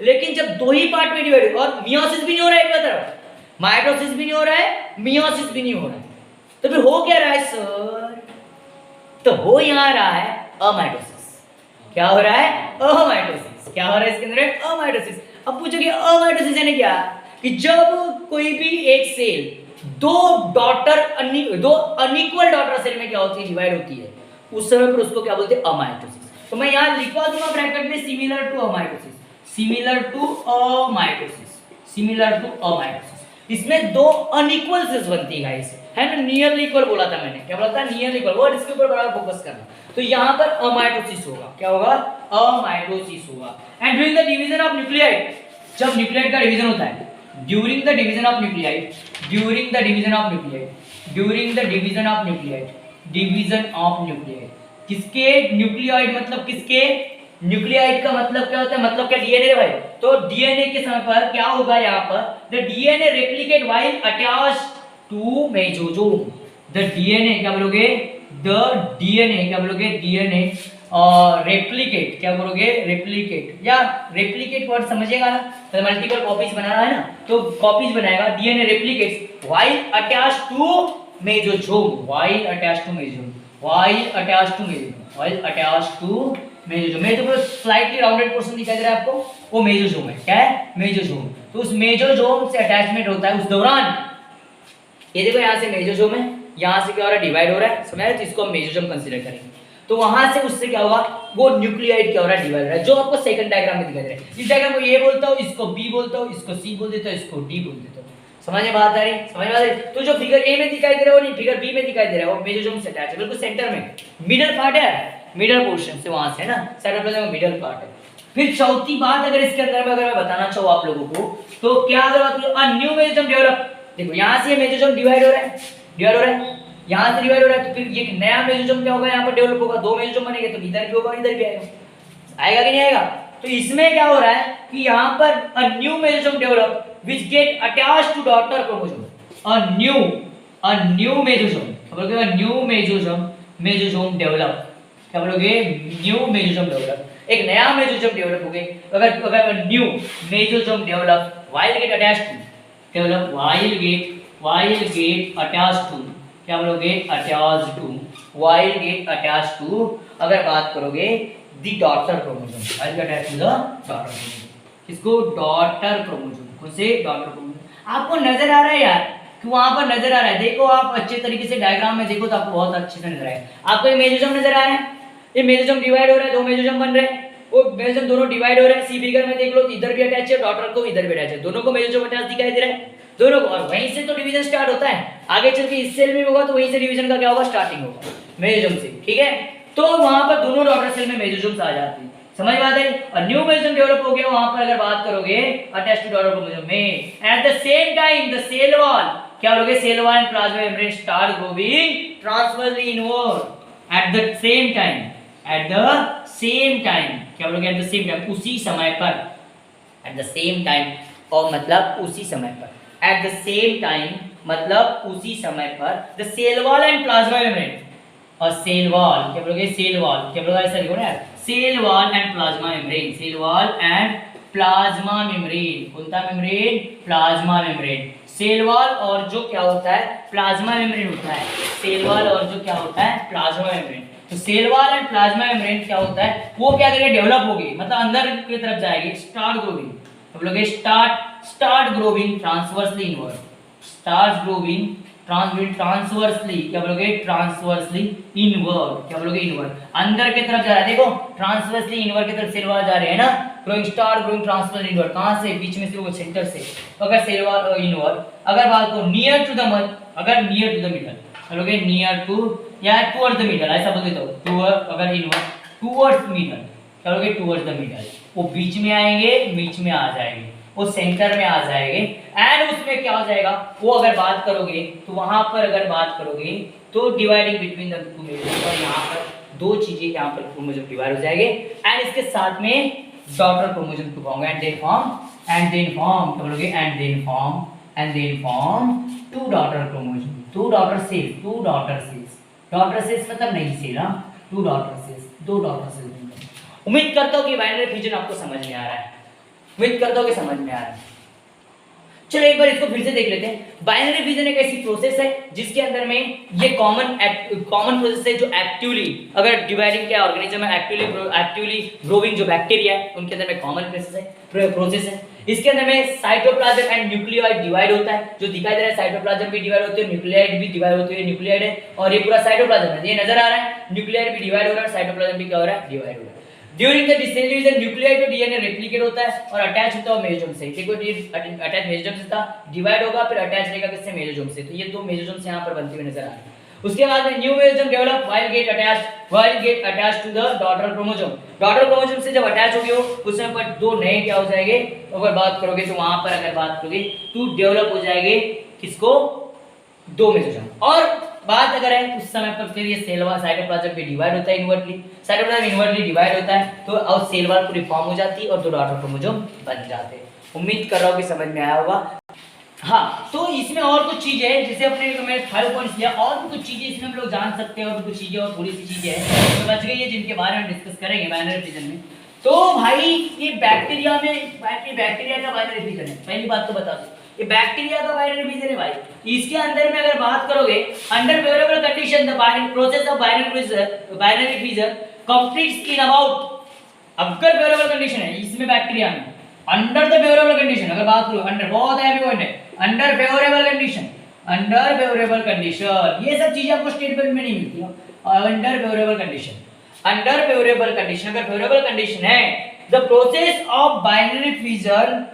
Speaker 1: लेकिन जब दो ही पार्ट में डिवाइड, और मियोसिस भी नहीं हो रहा है, एक तरफ माइटोसिस भी नहीं हो रहा है, मियोसिस भी नहीं हो रहा है, तो फिर हो क्या रहा है सर, तो हो यहाँ रहा है अमाइटोसिस। क्या हो रहा है, अमाइटोसिस, क्या हो रहा है इसके अंदर, अमाइटोसिस। अब पूछोगे अमाइटोसिस यानी क्या, कि जब कोई भी एक सेल दो अनइक्वल डॉटर सेल में क्या होती है, डिवाइड होती है, उस समय पर उसको क्या बोलते हैं, अमाइटोसिस। तो मैं यहाँ लिखवा दूंगा ब्रैकेट में सिमिलर टू अमाइटोसिस, इसमें दो अनइक्वल सेल्स बनती है गाइस, है ना, नियरली इक्वल बोला था मैंने, क्या बोला था, नियरली इक्वल, वर्ड इसके ऊपर बड़ा फोकस करना। तो यहाँ पर अमाइटोसिस होगा, क्या होगा, अमाइटोसिस होगा। And during the division of nucleotide, जब न्यूक्लियोटाइड का डिवीजन होता है, during the division of nucleotide, किसके, न्यूक्लियोटाइड मतलब किसके, न्यूक्लियोटाइड का मतलब क्या होता है, मतलब क्या, डीएनए रे भाई, तो डीएनए के समय पर क्या होगा, यहाँ पर the DNA replicate while attached to mesosome, the DNA क्या बोलोगे, द डीएनए क्या बोलोगे, डीएनए रेप्लिकेट, क्या बोलोगे रेप्लिकेट, या रेप्लिकेट वर्ड समझिएगा ना, तो मल्टीपल कॉपीज बना रहा है ना, तो कॉपीज बनाएगा, DNA replicates while attached to mesosome, while attached to mesosome, while attached to mesosome, while attached to mesosome. मैं तो स्लाइटली राउंडेड पोर्शन दिखाई दे रहा है आपको, वो मेसोसोम है, क्या है मेसोसोम। तो उस मेसोसोम से अटैचमेंट होता है उस दौरान, ये देखो यहाँ से मेसोसोम है, यहाँ से क्या हो रहा है डिवाइड हो रहा है, समझ रहे, तो इसको हम मेसोसोम कंसीडर करेंगे। तो वहां से उससे क्या होगा, वो न्यूक्लियोइड क्या हो रहा है डिवाइड हो रहा है, जो आपको सेकंड डायग्राम में दिखाई दे रहा है। इस डायग्राम को ए बोलता हूँ, इसको बी बोलता हूँ, इसको सी बोल देता हूँ, इसको डी बोल देता हूँ। समझ में बात आ रही, समझ में आ रही। तो जो फिगर ए में दिखाई दे रहा है वो नहीं, फिगर बी में दिखाई दे रहा है, वो मेसोसोम से अटैच है, बिल्कुल सेंटर में, मिडल पार्ट है, मिडल पोर्शन से वहां से ना, साइटोप्लाज्म मिडल पार्ट है। फिर चौथी बात अगर इसके अंदर में अगर मैं बताना चाहूँ आप लोगों को, तो क्या अगर बात करूं, अ न्यू मेसोसोम डेवलप, देखो यहाँ से मेसोसोम डिवाइड हो रहा है, डिवाइड हो रहा है, यहाँ से डिवाइड हो रहा है, तो फिर ये नया मेसोसोम क्या होगा, यहाँ पर डेवलप होगा, दो मेसोसोम बनेंगे, तो इधर भी होगा इधर भी आएगा, आएगा कि नहीं आएगा। तो इसमें क्या हो रहा है कि यहाँ पर a new mesosome develop which get attached to daughter chromosome, a new mesosome, क्या बोलोगे, न्यू मेसोसोम, मेसोसोम डेवलप, क्या बोलोगे, न्यू मेसोसोम डेवलप, एक नया मेसोसोम डेवलप हो गए। अगर new mesosome develop while get attached to develop, while get attached to, क्या बोलोगे attached to, while get attached to, अगर बात करोगे the daughter chromosome, while get attached to the daughter chromosome, किसको, डॉटर क्रोमोसोम, कौन से, डॉटर क्रोमोसोम। आपको नजर आ रहा है यार कि वहां पर नजर आ रहा है, देखो आप अच्छे तरीके से डायग्राम में देखो तो आपको बहुत अच्छे से नजर आएगा। आपको ये मेसोसोम नजर आ रहा है, ये मेसोसोम डिवाइड हो रहा है, दो मेसोसोम बन रहे हैं, वो मेसोसोम दोनों डिवाइड हो रहे हैं। सी फिगर में देख लो, इधर भी अटैच है, डॉटर को इधर भी अटैच है, दोनों को मेसोसोम अटैच दिखाई दे रहा है, दोनों को, और वहीं से तो डिवीजन स्टार्ट होता है, आगे चल के इस सेल में होगा तो वहीं से डिवीजन का क्या होगा, स्टार्टिंग होगा मेसोसोम से, ठीक है। तो वहां पर दोनों डॉटर सेल में मेसोसोम्स आ जाते हैं, समझ बात है। और न्यू मेसोसोम डेवलप हो गया, वहां पर अगर बात करोगे अटैच टू डॉटर क्रोमोसोम में, at the same time the cell wall, क्या बोलोगे, cell wall and plasma membrane start growing transversely inward at the same time, at the same time, क्या बोलोगे, एट द सेम टाइम, उसी समय पर, eight the same time, और मतलब उसी समय पर, एट द सेम टाइम मतलब उसी समय पर, the cell wall and plasma membrane, और सेल वॉल, क्या बोलोगे, सेल वॉल, क्या बोलोगे, ऐसा लिखो ना यार, cell wall and plasma membrane, cell wall and plasma membrane, कौन सा membrane, plasma membrane, cell wall और जो क्या होता है, प्लाज्मा मेम्ब्रेन होता है, सेल वॉल और जो क्या होता है, प्लाज्मा मेम्ब्रेन। तो cell wall and plasma membrane क्या होता है, वो क्या करेंगे, डेवलप होगी, मतलब अंदर की तरफ जाएगी, स्टार्ट ग्रोइंग, तो बोलोगे start growing transversely inward, start growing transversely, क्या बोलोगे, ट्रांसवर्सली इनवर्ड, क्या बोलोगे, इनवर्ड, अंदर की तरफ जा रहा है, देखो ट्रांसवर्सली इनवर्ड की तरफ सेल वॉल जा रहे हैं ना, growing start growing transversely inward, कहां से, बीच में से, वो सेंटर से। तो अगर सेल वॉल इनवर्ड, अगर बात को नियर टू द मद, अगर नियर टू द मिडल, बोलोगे नियर टू या टुवर्ड्स द मिडल, ऐसा बोल देता हूं, टुवर्ड, अगर इनवर्ड टुवर्ड्स मिडल, क्या बोलोगे, टुवर्ड्स द मिडल, वो बीच में आएंगे, बीच में आ जाएंगे, वो सेंटर में आ जाएंगे, एंड उसमें क्या हो जाएगा, वो अगर बात करोगे तो वहां पर अगर बात करोगे तो dividing between the two membrane, और यहाँ पर दो चीजें यहाँ पर क्रोमोसोम डिवाइड हो जाएंगे, एंड इसके साथ में daughter chromosome to form, and then form, क्या बोलोगे, and then form two daughter chromosome, two daughter cells, daughter cells मतलब नहीं सेल, टू डॉटर सेल्स, दो डॉटर सेल्स। उम्मीद करता हूँ कि बाइनरी फ्यूजन आपको समझ में आ रहा है, उम्मीद करता हूँ कि समझ में आ रहा है। चलो एक बार इसको फिर से देख लेते हैं। बाइनरी फ्यूजन एक ऐसी प्रोसेस है जिसके अंदर में ये कॉमन प्रोसेस है जो एक्टिवली, अगर डिवाइडिंग क्या ऑर्गेनिज्म है, एक्टिवली ग्रोइंग जो बैक्टीरिया है उनके अंदर में कॉमन प्रोसेस है। इसके अंदर में साइटोप्लाज्म एंड न्यूक्लियोइड डिवाइड होता है, जो दिखाई दे रहा है साइटोप्लाज्म भी डिवाइड होते हैं, न्यूक्लियोइड भी डिवाइड होते हैं, न्यूक्लियोइड है और ये पूरा साइटोप्लाज्म है, ये नजर आ रहा है, न्यूक्लियोइड भी डिवाइड हो रहा है, साइटोप्लाज्म भी क्या हो रहा है, डिवाइड हो रहा है। During the cell division nucleoid तो डीएनए रेप्लिकेट होता है और अटैच होता है मेसोसोम से, देखो अटैच मेसोसोम से था, डिवाइड होगा फिर अटैच रहेगा किससे, मेसोसोम से, तो ये दो मेसोसोम से यहां पर बनते हुए नजर आ रहे हैं। उसके बाद में new mesosome develop while get attached to the daughter chromosome, daughter chromosome से जब अटैच होगी उस समय पर दो नए क्या हो जाएंगे, अगर बात करोगे तो वहां पर अगर बात करोगे तो डेवलप हो जाएंगे किसको, दो मेसोसोम। और बात अगर है उस समय पर फिर ये सेल वॉल साइटोप्लाज्म भी डिवाइड होता है इनवर्टली, साइटोप्लाज्म इनवर्टली डिवाइड होता है तो और सेल वॉल पूरी फॉर्म हो जाती है और दो डॉटर क्रोमोसोम बन जाते हैं। उम्मीद कर रहा हूं कि समझ में आया होगा। हाँ, तो इसमें और कुछ चीजें हैं, जैसे अपने मैंने 5 पॉइंट्स लिया, और भी कुछ चीजें इसमें हम लोग जान सकते हैं, और भी कुछ चीजें और थोड़ी सी चीजें हैं तो बच गई है जिनके बारे में डिस्कस करेंगे बाइनरी डिवीजन में। तो भाई ये बैक्टीरिया का बाइनरी डिवीजन है, पहली बात तो बता दो, ये बैक्टीरिया का बाइनरी डिवीजन है भाई। इसके अंदर में अगर बात करोगे, under favourable condition the process of binary division completes in about, अगर फेवरेबल कंडीशन है इसमें बैक्टीरिया में, अंडर द फेवरेबल कंडीशन अगर बात करो, अंडर बहुत है पॉइंट है, under favourable condition, under favourable condition, ये सब चीजें आपको स्टेटमेंट में नहीं मिलती। Under favourable condition, under favourable condition, अगर फेवरेबल कंडीशन है, the process of binary fusion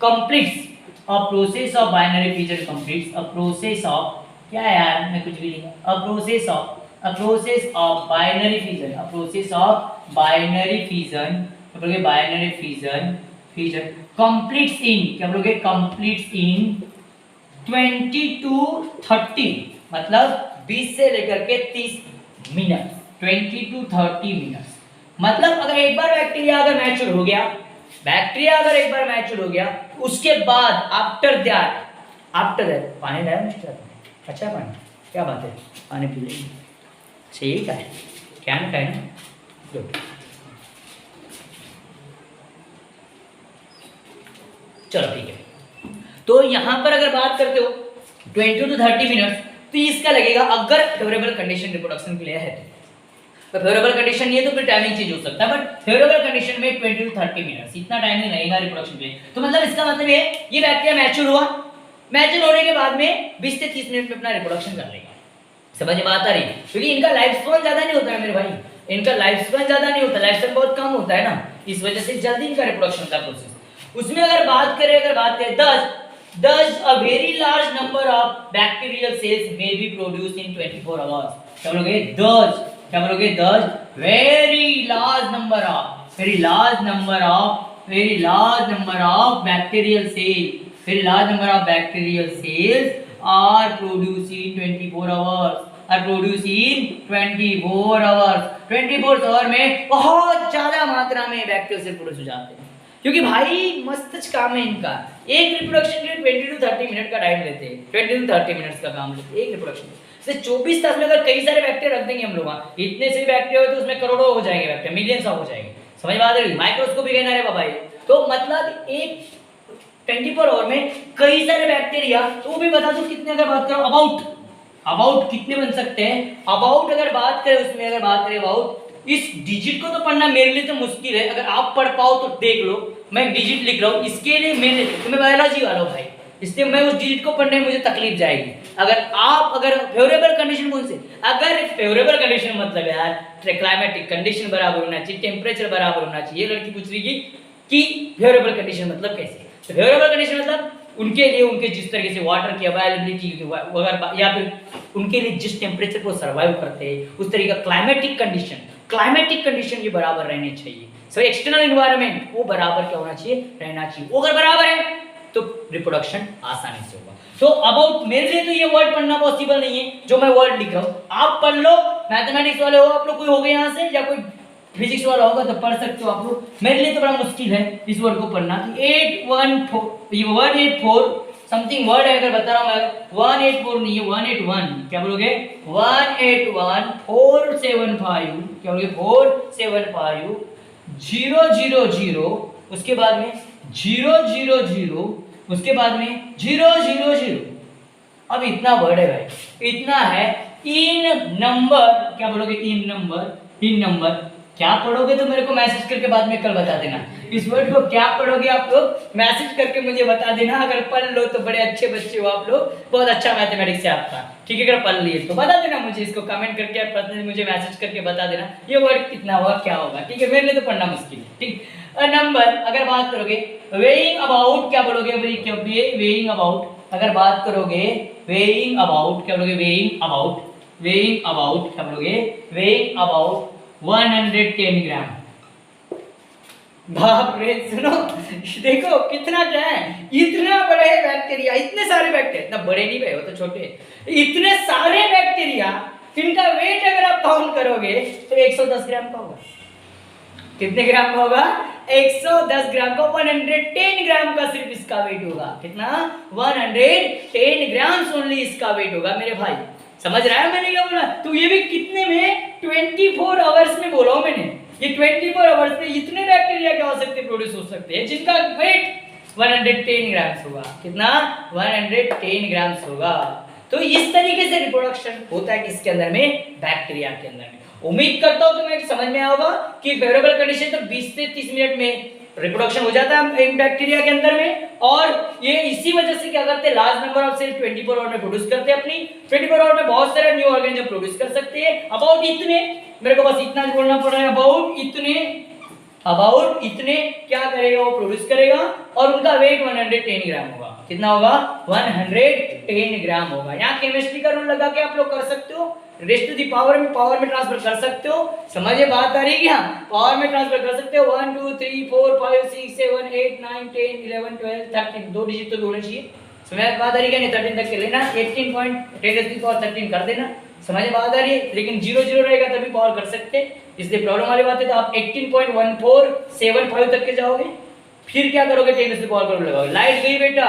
Speaker 1: completes, a process of binary fusion completes, a process of, क्या यार मैं कुछ भी लिखा, a process of, a process of binary fusion, a process of binary fusion, क्या बोलोगे binary fusion completes in, क्या बोलोगे completes in 20 to 30, मतलब 20 से लेकर के 30 मिनट, 20 to 30 मिनट, मतलब अगर एक बार बैक्टीरिया अगर मैच्योर हो गया, बैक्टीरिया अगर एक बार मैच्योर हो गया, उसके बाद आफ्टर दैट पानी लाया मुझे, अच्छा है पानी, क्या बात है, पानी पी लेंगे, ठीक है, क्या ना कहना, गुड, चलो ठीक है। तो यहां पर अगर बात करते हो 20 to 30 मिनट, तो इसका लगेगा अगर फेवरेबल कंडीशन रिप्रोडक्शन के लिए है, तो फेवरेबल कंडीशन ये तो फिर टाइमिंग चेंज हो सकता है, बट फेवरेबल कंडीशन में 20 to 30 मिनट इतना टाइमिंग लगेगा रिप्रोडक्शन के लिए। तो मतलब इसका मतलब ये बैक्टीरिया मैच्योर हुआ, मैच्योर होने के बाद में 20 से 30 मिनट में अपना रिप्रोडक्शन कर लेगा, समझ में आता रही, क्योंकि इनका लाइफ स्पैन ज्यादा नहीं होता है मेरे भाई, इनका लाइफ स्पैन ज्यादा नहीं होता, लाइफ स्पैन बहुत कम होता है ना, इस वजह से जल्दी इनका रिप्रोडक्शन का प्रोसेस। उसमें अगर बात करें thus a very large number of bacterial cells may be produced in 24 hours, क्या बोलोगे thus very large number of bacterial cells are produced in 24 hours, 24 hour में बहुत ज्यादा मात्रा में बैक्टीरियल सेल प्रोड्यूस हो जाते हैं, क्योंकि भाई मस्त काम है इनका, एक रिप्रोडक्शन के लिए 20 to 30 मिनट का टाइम लेते हैं, 20 to 30 मिनट्स का काम लेते हैं एक रिप्रोडक्शन से। 24 तास में अगर कई सारे बैक्टीरिया रख देंगे हम लोग, इतने से बैक्टीरिया हो तो उसमें करोड़ों हो जाएंगे बैक्टीरिया, मिलियंस ऑफ हो जाएंगे, समझ में आ रही, माइक्रोस्कोप भी कहना रे बाबा ये, तो मतलब एक 24 आवर में कई सारे बैक्टीरिया, तो वो भी बता दो कितने, अगर बात करो अबाउट कितने बन सकते हैं, अबाउट अगर बात करें उसमें, अगर बात करें अबाउट, इस डिजिट को तो पढ़ना मेरे लिए तो मुश्किल है, अगर आप पढ़ पाओ तो देख लो, मैं डिजिट लिख रहा हूँ, इसके लिए मेरे तो मैं बायोलॉजी वाला हूँ भाई, इसलिए मैं उस डिजिट को पढ़ने में मुझे तकलीफ जाएगी। अगर फेवरेबल कंडीशन कौन से, अगर फेवरेबल कंडीशन मतलब यार क्लाइमेटिक कंडीशन बराबर होना चाहिए, टेम्परेचर बराबर होना चाहिए, लड़की पूछ रही कि फेवरेबल कंडीशन मतलब कैसे, तो फेवरेबल कंडीशन मतलब उनके लिए, उनके जिस तरीके से वाटर की अवेलेबिलिटी अगर, या फिर उनके लिए जिस टेम्परेचर को सर्वाइव करते हैं उस तरीके का क्लाइमेटिक कंडीशन ये बराबर रहने चाहिए, सो एक्सटर्नल एनवायरनमेंट वो बराबर क्या होना चाहिए, रहना चाहिए, वो अगर बराबर है तो रिप्रोडक्शन आसानी से होगा। तो अबाउट मेरे लिए तो ये वर्ड पढ़ना पॉसिबल नहीं है जो मैं वर्ड लिख रहा हूँ, आप पढ़ लो, मैथमेटिक्स वाले हो आप लोग, कोई हो गए यहाँ से, या कोई फिजिक्स वाला होगा तो पढ़ सकते हो आप लोग, मेरे लिए तो बड़ा मुश्किल है इस वर्ड को पढ़ना। 814 ये 184 समथिंग वर्ड है, अगर बता रहा हूँ मैं, 184 नहीं है 181, क्या बोलोगे 181 475, क्या बोलोगे 475 000, उसके बाद में 000, उसके बाद में 000, अब इतना वर्ड है भाई, इतना है। इन नंबर, क्या बोलोगे इन नंबर क्या पढ़ोगे तो मेरे को मैसेज करके बाद में कल बता देना, इस वर्ड को क्या पढ़ोगे आप लोग मैसेज करके मुझे बता देना, अगर पढ़ लो तो बड़े अच्छे बच्चे हो आप लोग, बहुत अच्छा मैथमेटिक्स है आपका, ठीक है, अगर पढ़ लिए तो बता देना मुझे, इसको कमेंट करके पर्सनली मुझे मैसेज करके बता देना ये वर्ड कितना हुआ क्या होगा, ठीक है, मेरे लिए तो पढ़ना मुश्किल है, ठीक। नंबर अगर बात करोगे, वेइंग अबाउट क्या बोलोगे, वेइंग अबाउट, अगर बात करोगे वेइंग अबाउट, क्या बोलोगे वेइंग अबाउट, क्या बोलोगे वेइंग अबाउट 110 ग्राम। बाप रे, सुनो देखो कितना क्या है, इतना बड़े बैक्टीरिया, इतने सारे बैक्टीरिया, इतना बड़े नहीं भाई वो तो छोटे, इतने सारे बैक्टीरिया, इनका वेट अगर आप काउंट करोगे तो 110 ग्राम का होगा, कितने ग्राम का होगा? 110 ग्राम का, 110 ग्राम का सिर्फ इसका वेट होगा। कितना? 110 ग्राम ओनली इसका वेट होगा मेरे भाई। समझ रहा है मैंने क्या बोला? तो ये भी कितने में? 24 आवर्स में बोला हूं मैंने। ये 24 आवर्स में इतने बैक्टीरिया क्या हो सकते, प्रोड्यूस हो सकते हैं जिनका वेट 110 ग्राम्स होगा। कितना? 110 ग्राम्स होगा। तो इस तरीके से रिप्रोडक्शन होता है किसके अंदर में? बैक्टीरिया के अंदर में। उम्मीद करता हूं तुम्हें समझ में आया होगा कि फेवरेबल कंडीशन तो 20 से 30 मिनट में रिप्रोडक्शन हो जाता है एक बैक्टीरिया के अंदर में, और ये इसी वजह से क्या करते हैं, large number of cell 24 hour में प्रोड्यूस करते हैं। अपनी 24 आवर में बहुत सारे न्यू ऑर्गेनिज्म प्रोड्यूस कर सकते हैं। अबाउट इतने, मेरे को बस इतना बोलना पड़ रहा है, अबाउट इतने क्या करेगा वो, प्रोड्यूस करेगा, और उनका वेट 110 ग्राम होगा। कितना होगा? 110 ग्राम होगा। यहाँ केमिस्ट्री का रूल लगा के आप लोग कर सकते हो, रेस्ट टू दी पावर में ट्रांसफर कर सकते हो। समझे बात आ रही है क्या? पावर में ट्रांसफर कर सकते हो। 1 2 3 4 5 6 7 8 9 10 11 12 13, 2 डिजिट तो होने चाहिए। समझ बात आ रही है? नहीं 13 तक के लेना, 18.10 कर देना। समझ बात आ रही है? लेकिन 0 0 रहेगा तभी पावर कर सकते, इसलिए प्रॉब्लम वाली बात है। तो आप 18.1475 तक के जाओगे, फिर क्या करोगे? 10 से पावर कर लगाओगे। लाइट गई बेटा,